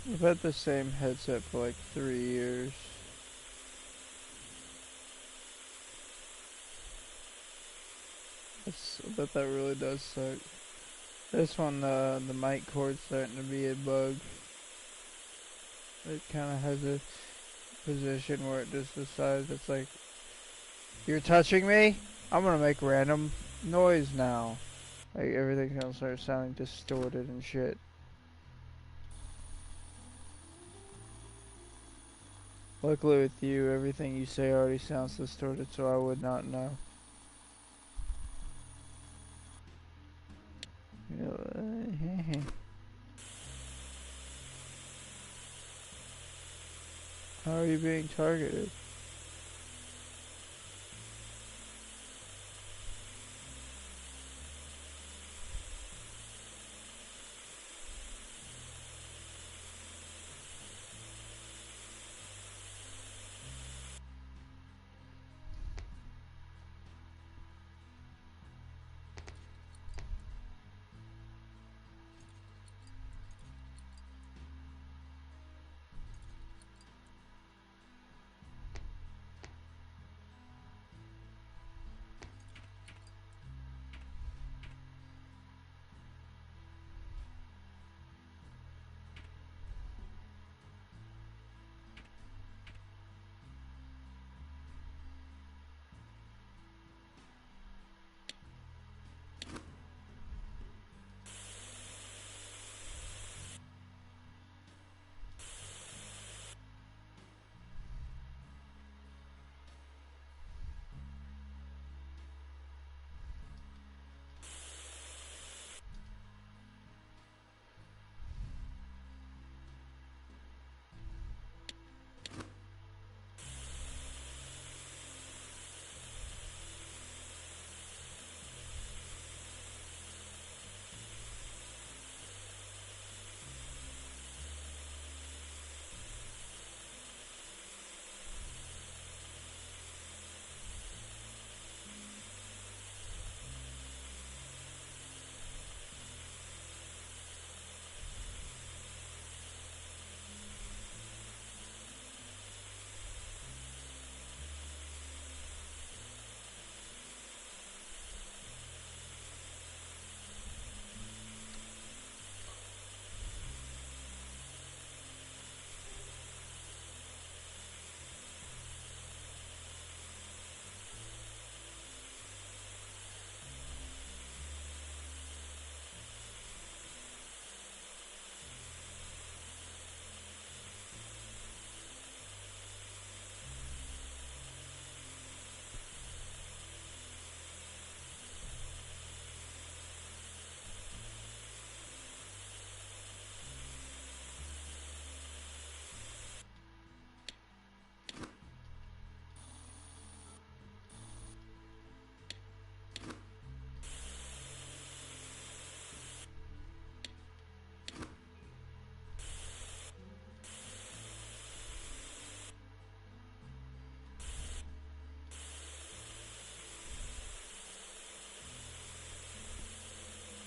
I've had the same headset for like 3 years. I bet that really does suck. This one, the mic cord's starting to be a bug. It kind of has a position where it just decides it's like, you're touching me? I'm gonna make random noise now. Like everything's gonna start sounding distorted and shit. Luckily with you, everything you say already sounds distorted, so I would not know. How are you being targeted?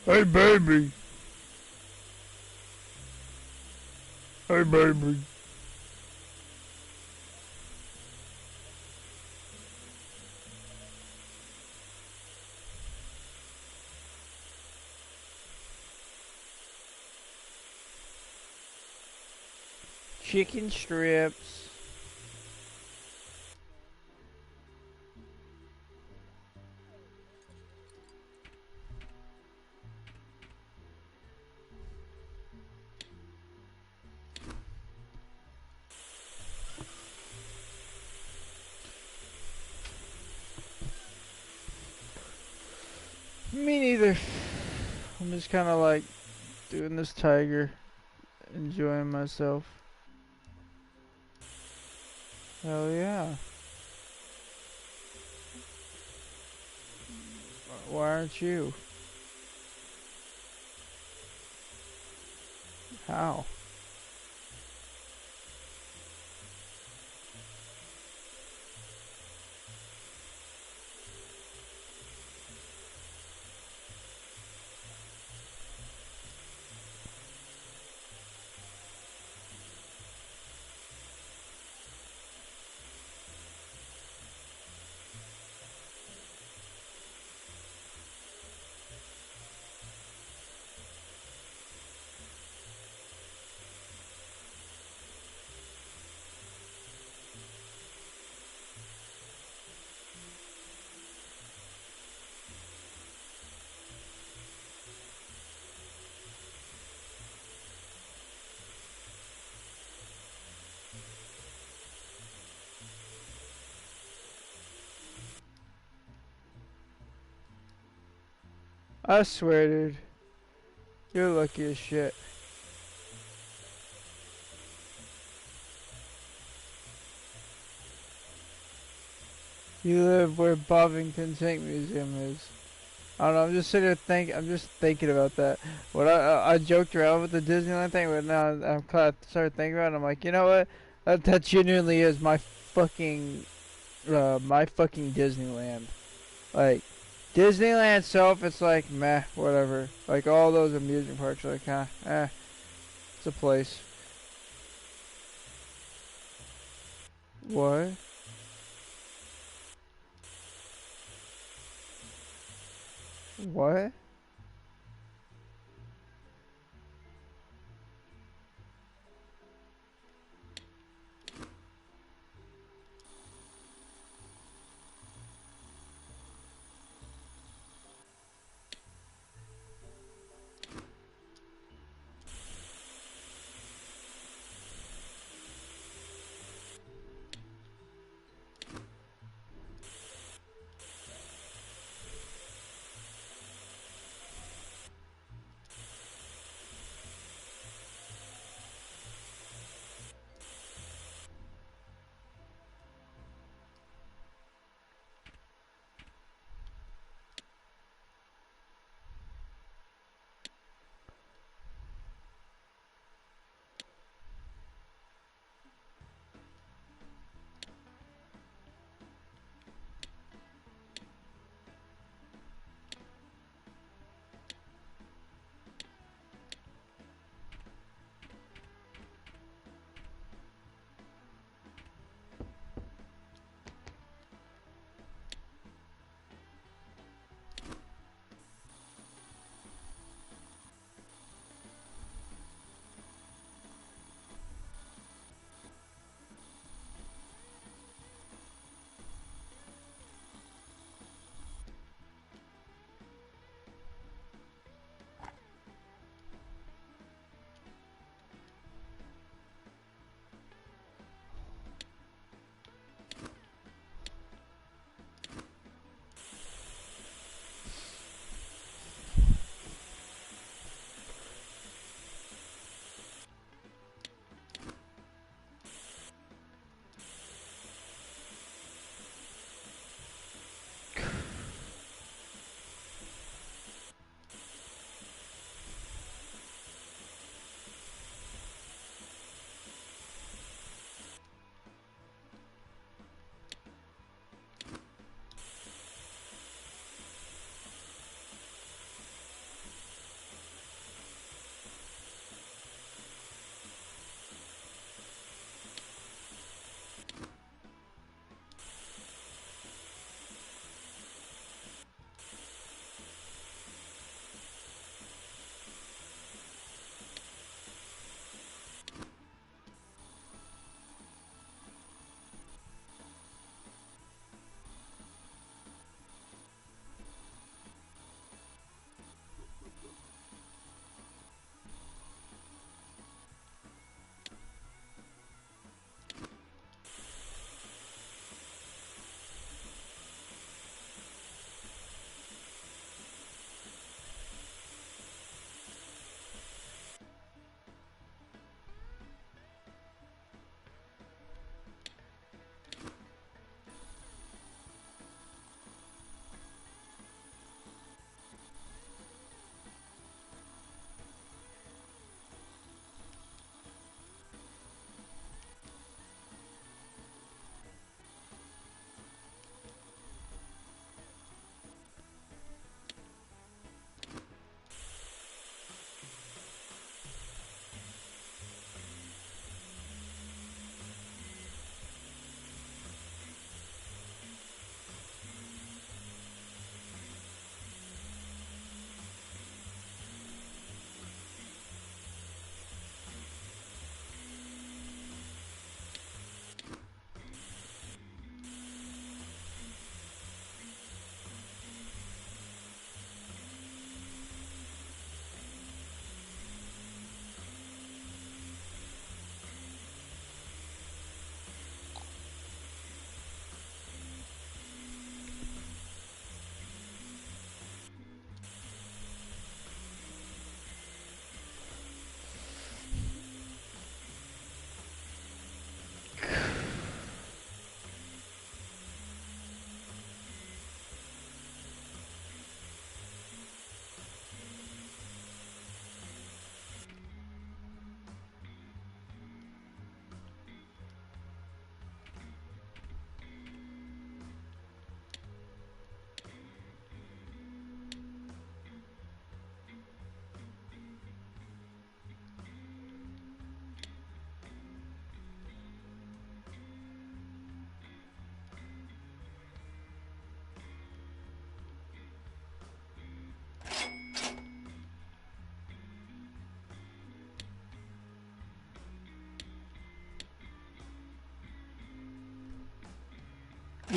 Hey, baby. Hey, baby. Chicken strips. Me neither. I'm just kind of like doing this tiger, enjoying myself. Hell yeah. Why aren't you? How? I swear, dude. You're lucky as shit. You live where Bovington Tank Museum is. I don't know, I'm just thinking about that. When I joked around with the Disneyland thing, but now I'm kind of started thinking about it, I'm like, you know what? That genuinely is my fucking Disneyland. Like, Disneyland itself, it's like, meh, whatever. Like, all those amusement parks are like, it's a place. What? What?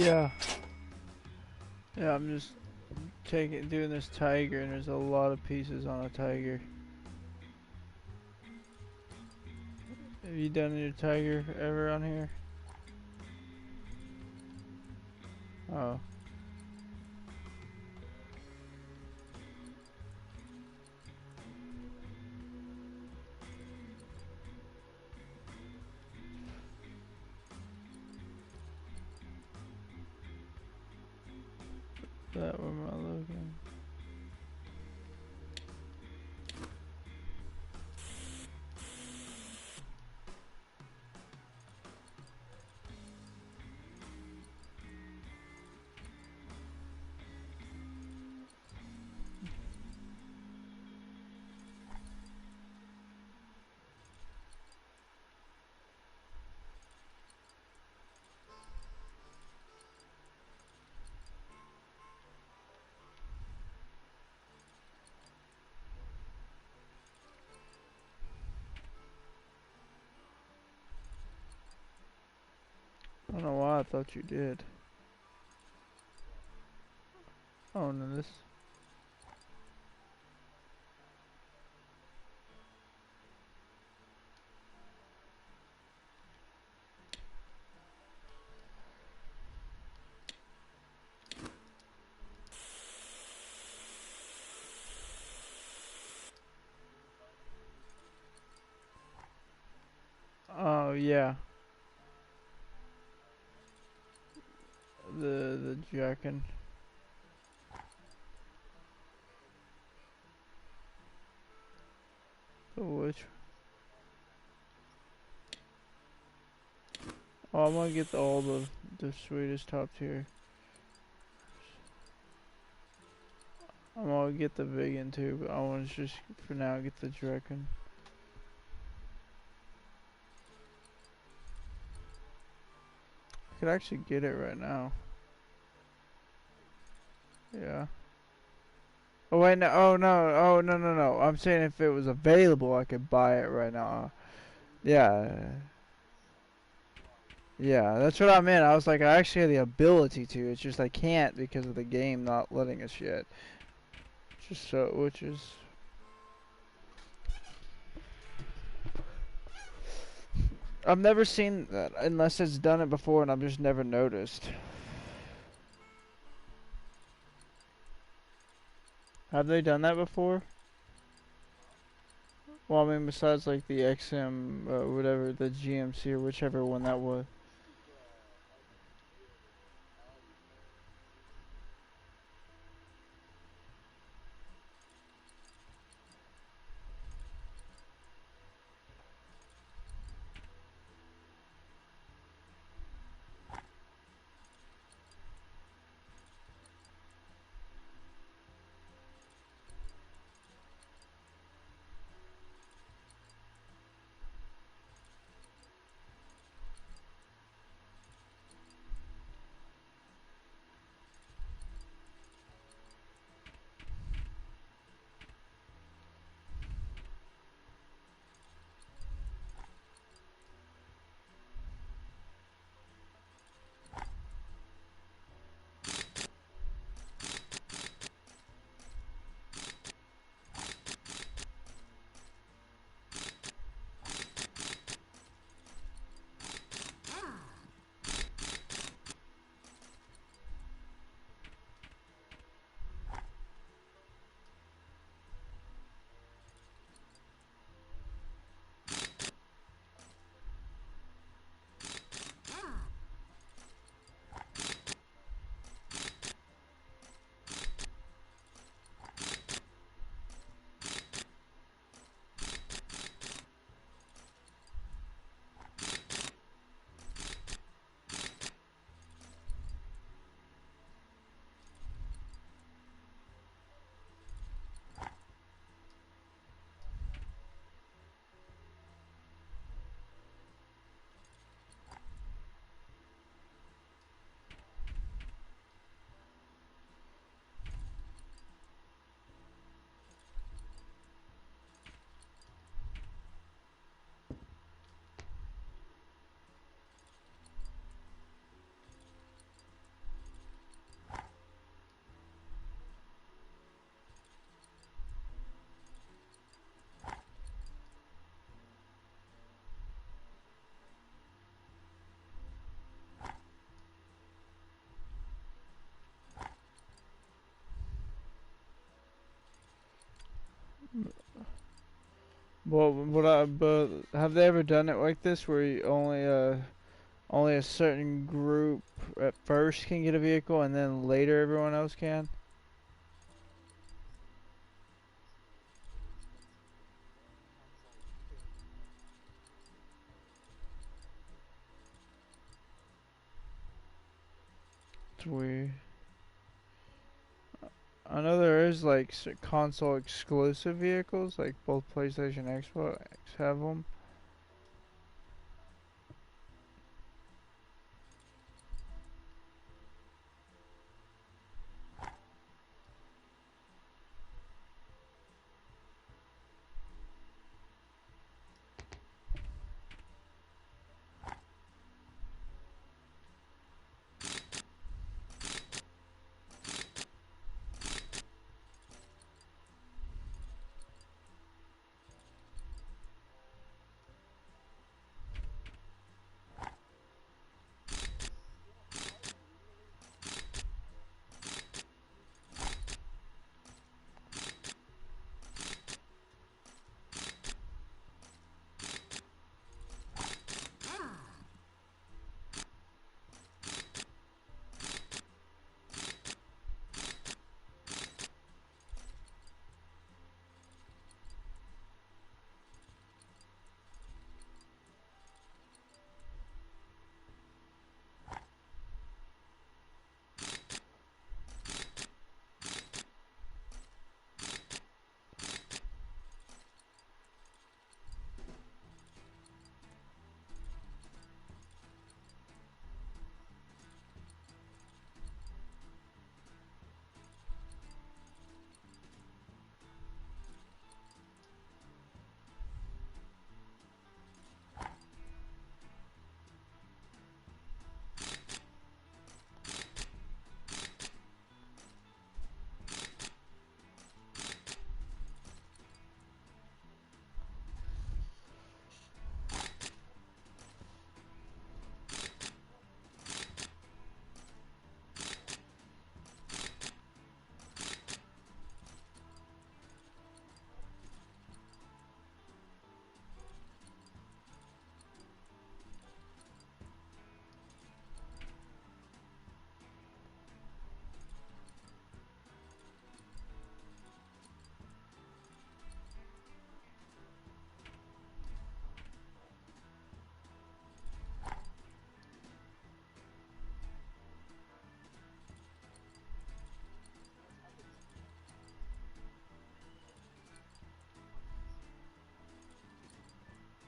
Yeah. Yeah, I'm just doing this tiger, and there's a lot of pieces on a tiger. Have you done your tiger ever on here? Oh. That where am I looking? I don't know why I thought you did. Oh no, this. Oh yeah. The jacking. The which? Oh, I'm gonna get all the sweetest top tier. I'm gonna get the vegan too, but I want to just for now get the Draken. I could actually get it right now. Yeah. Oh wait, no, no. I'm saying if it was available, I could buy it right now. Yeah. Yeah, that's what I meant. I was like, I actually have the ability to. It's just I can't because of the game not letting us yet. Just so, which is. I've never seen that unless it's done it before, and I've just never noticed. Have they done that before? Well, I mean, besides like the XM, whatever, the GMC or whichever one that was. Well, but have they ever done it like this where you only a certain group at first can get a vehicle and then later everyone else can? It's weird. I know there is like console exclusive vehicles, like both PlayStation and Xbox have them.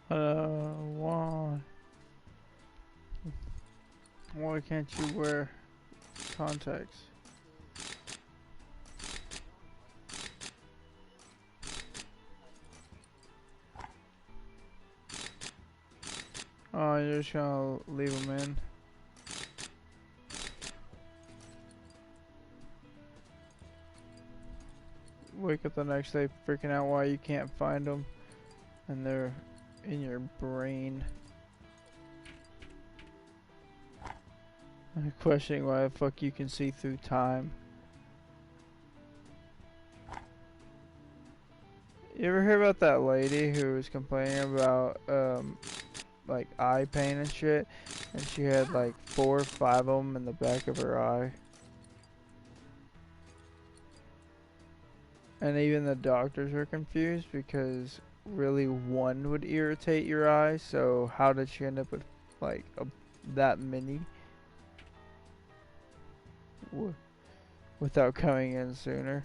Why? Why can't you wear contacts? Oh, you're just gonna leave them in? Wake up the next day freaking out why you can't find them, and they're in your brain. And questioning why the fuck you can see through time. You ever hear about that lady who was complaining about like eye pain and shit, and she had like 4 or 5 of them in the back of her eye? And even the doctors were confused because really one would irritate your eye, so how did she end up with like that many without coming in sooner?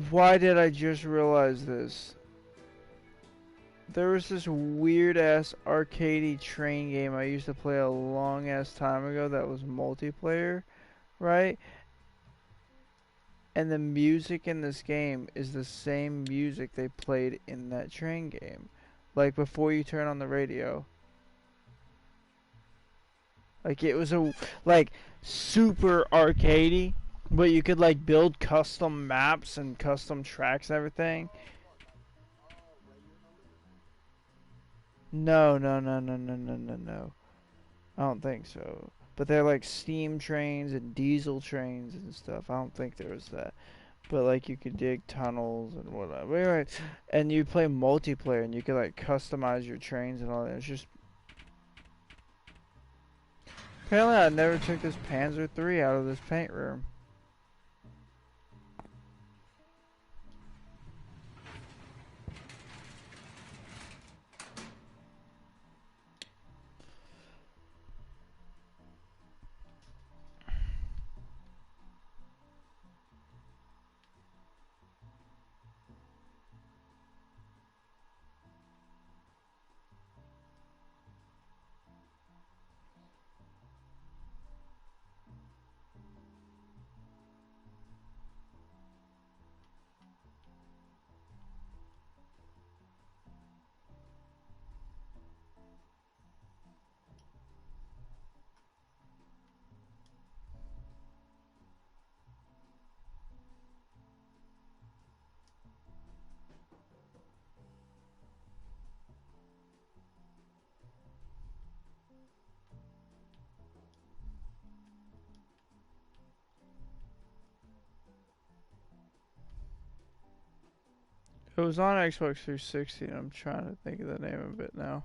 Why did I just realize this? There was this weird ass arcadey train game I used to play a long ass time ago that was multiplayer, right? And the music in this game is the same music they played in that train game. Like before you turn on the radio. Like it was a like super arcadey, but you could like build custom maps and custom tracks and everything. No, no, no, no, no, no, no, no. I don't think so. But they're like steam trains and diesel trains and stuff. I don't think there was that. But like you could dig tunnels and whatever. Anyway, and you play multiplayer and you could like customize your trains and all that. It's just apparently I never took this Panzer III out of this paint room. It was on Xbox 360 and I'm trying to think of the name of it now.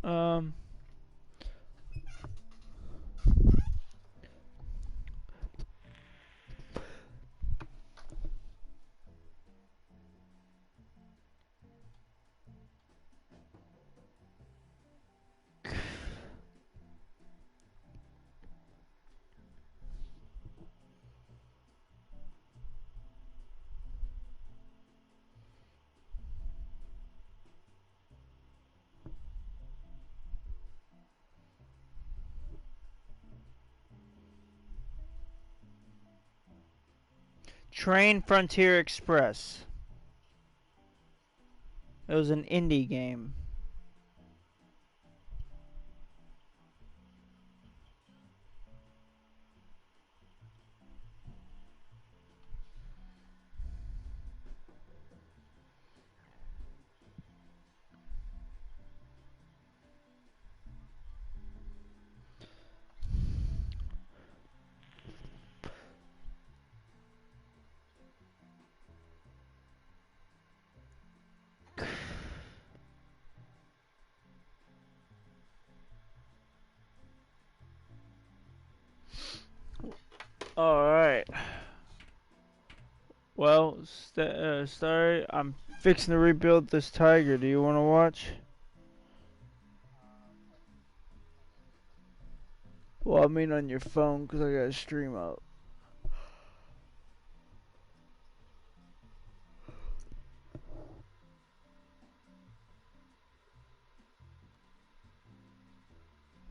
Um Train Frontier Express. It was an indie game. Alright. Well, sorry, I'm fixing to rebuild this tiger. Do you want to watch? Well, I mean on your phone, because I got to stream up.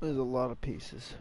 There's a lot of pieces.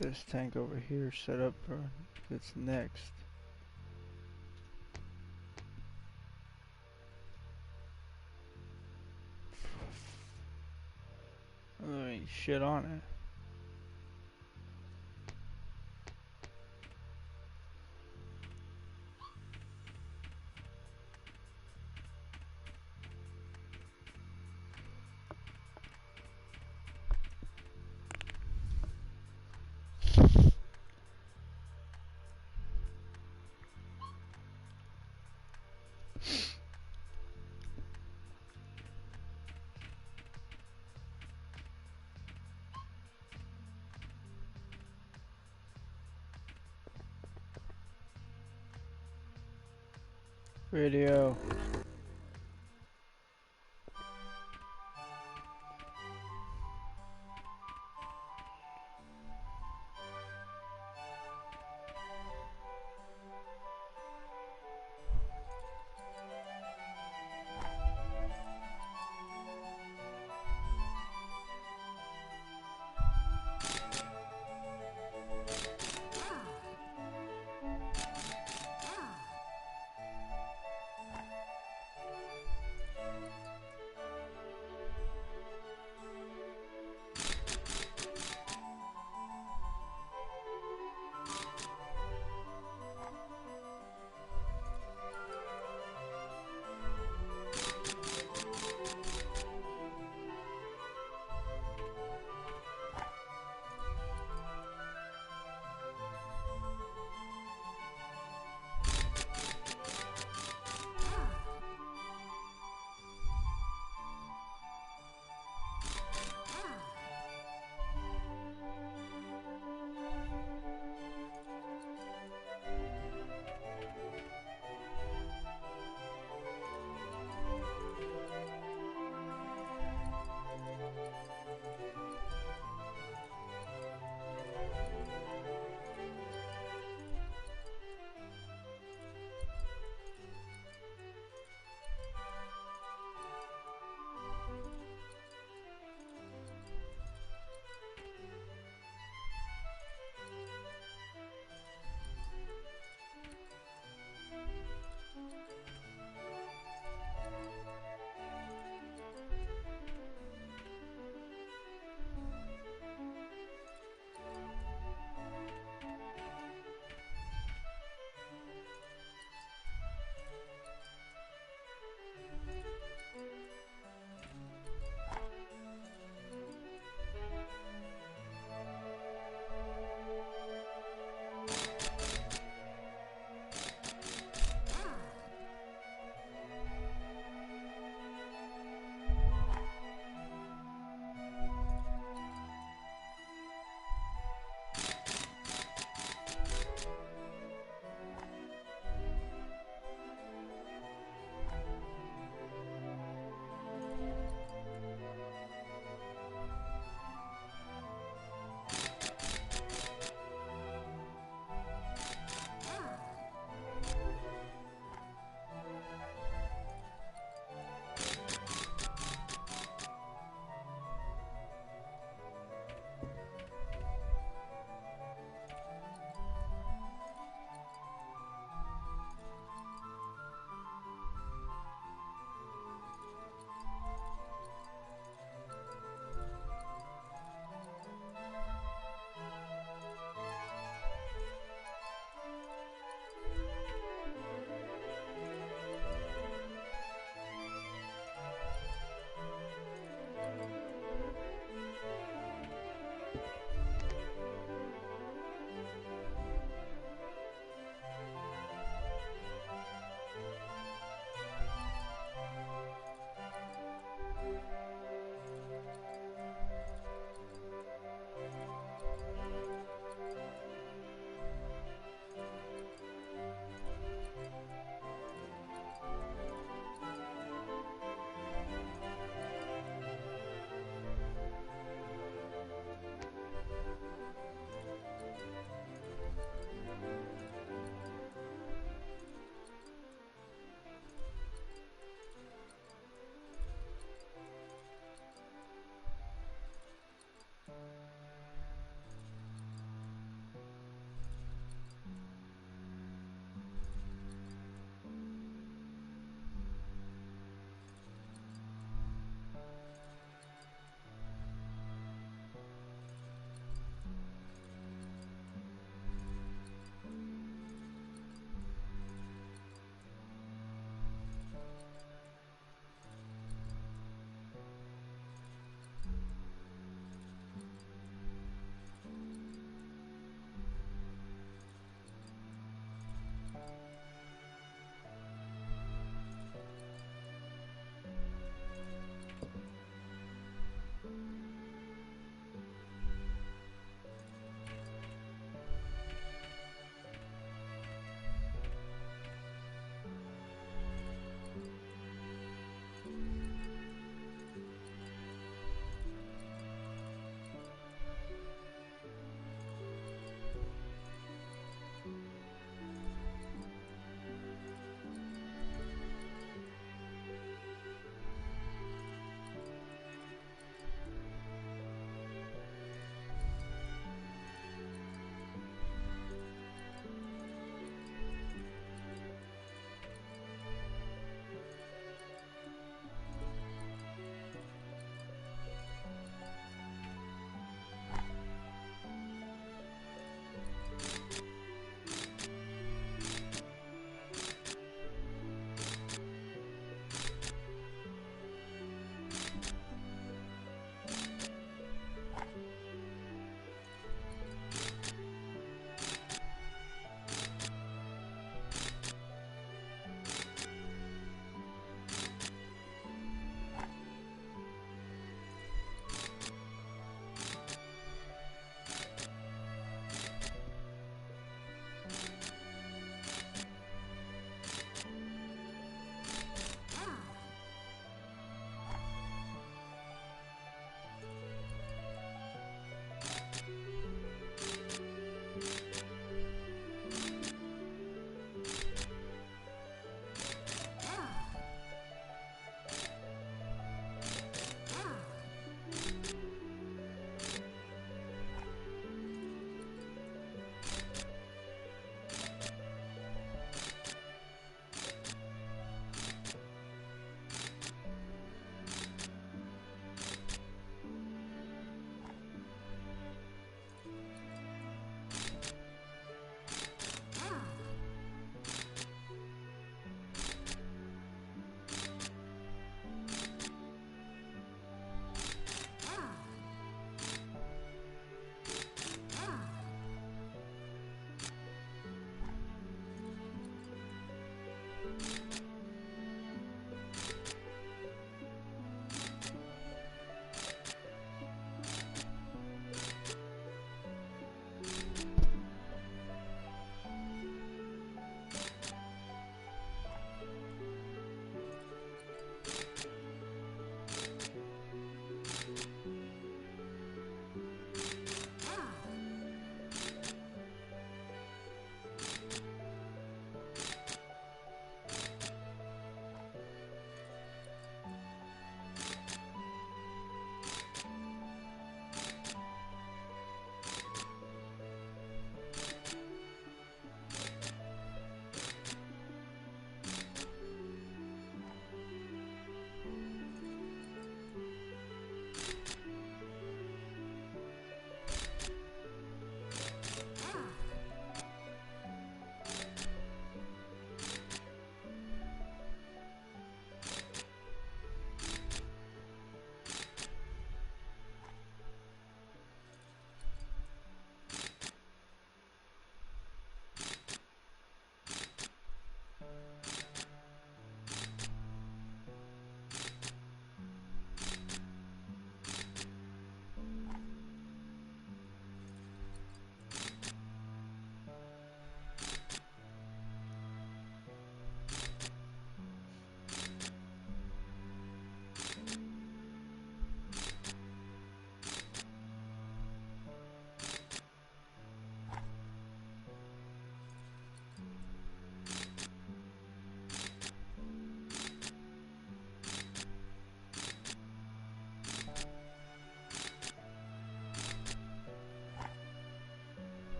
this tank over here set up for its next. There ain't shit on it. Radio.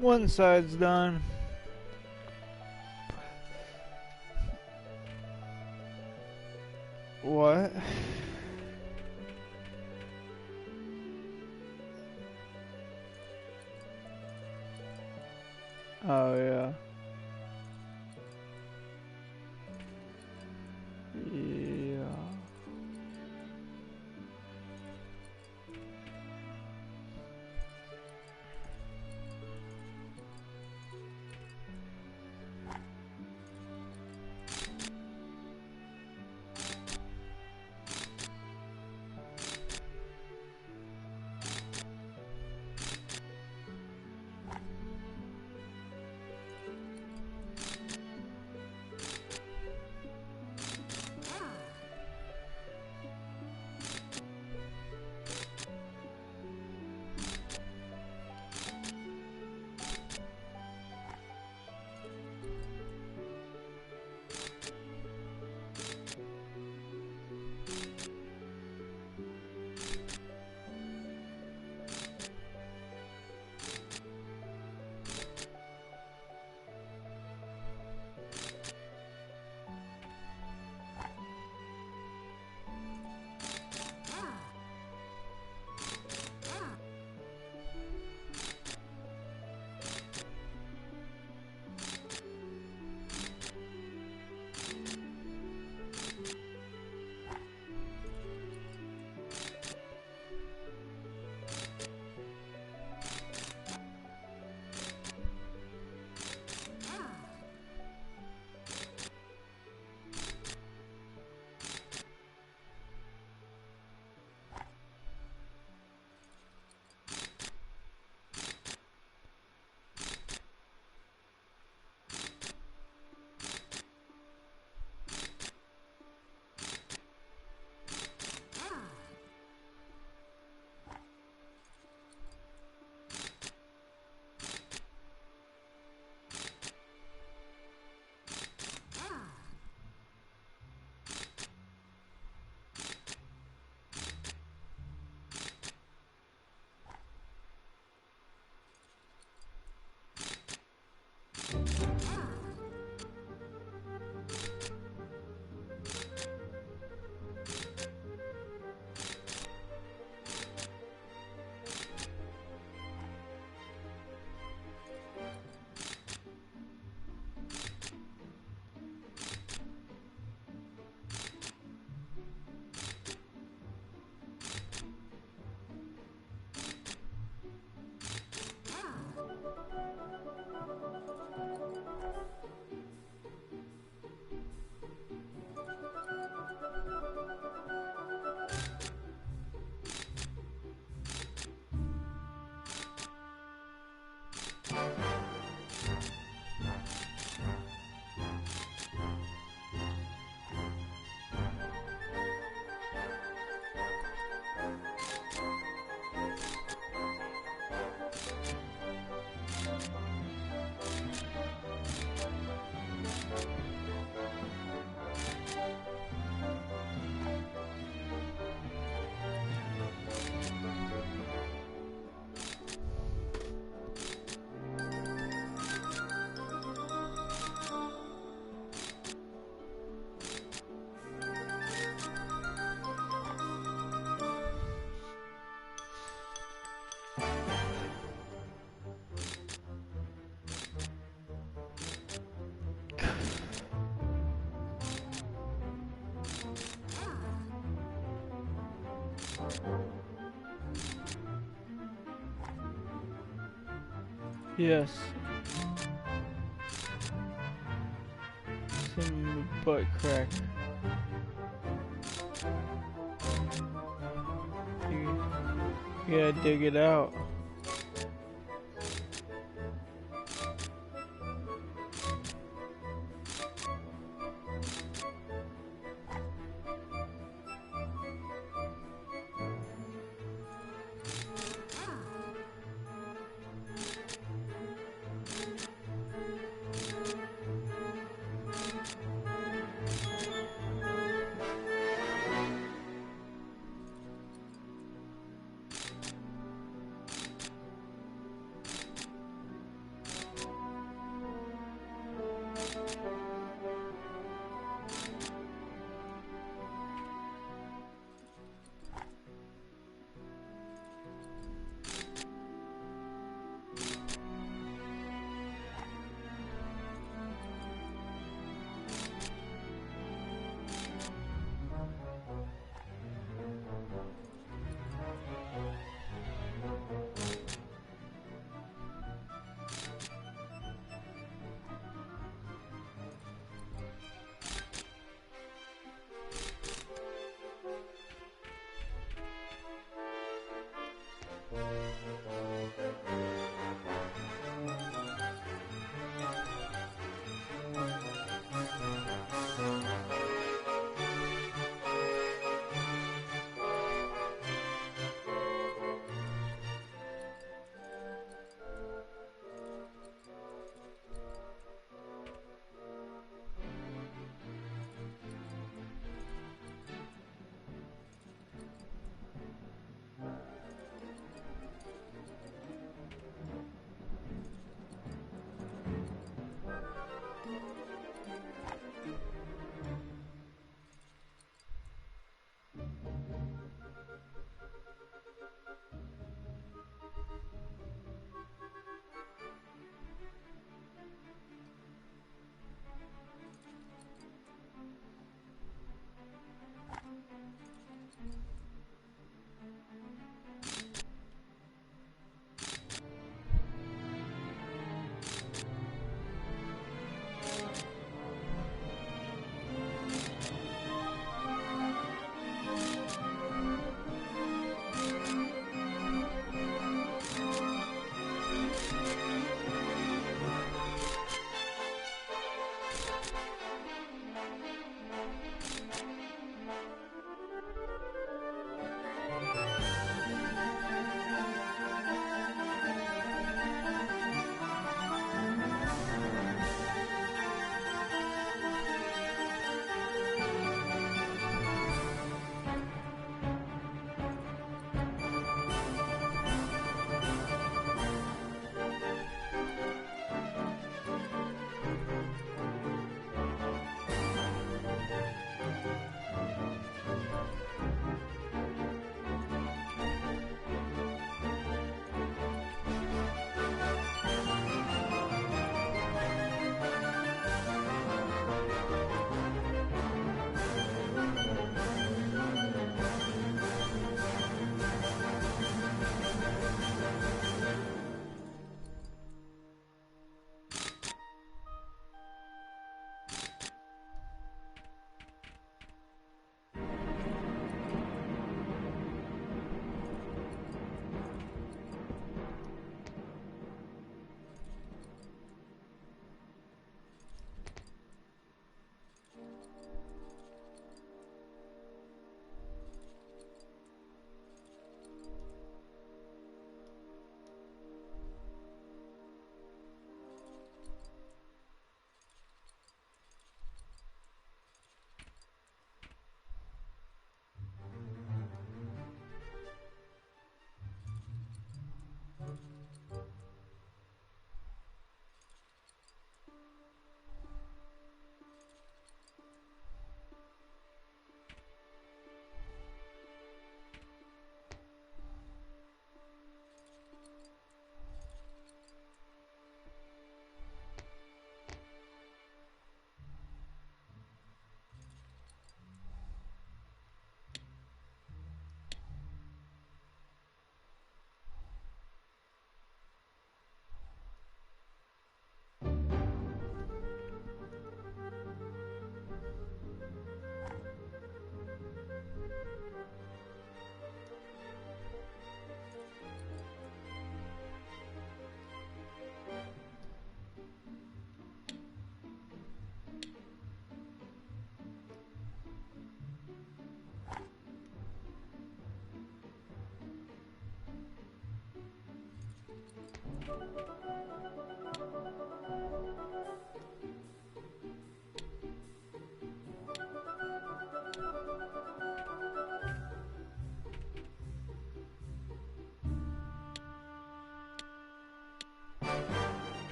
One side's done. What? Oh yeah. Yeah. Yes. Some butt crack. You gotta dig it out.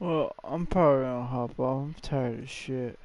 Well, I'm probably gonna hop off. I'm tired of shit.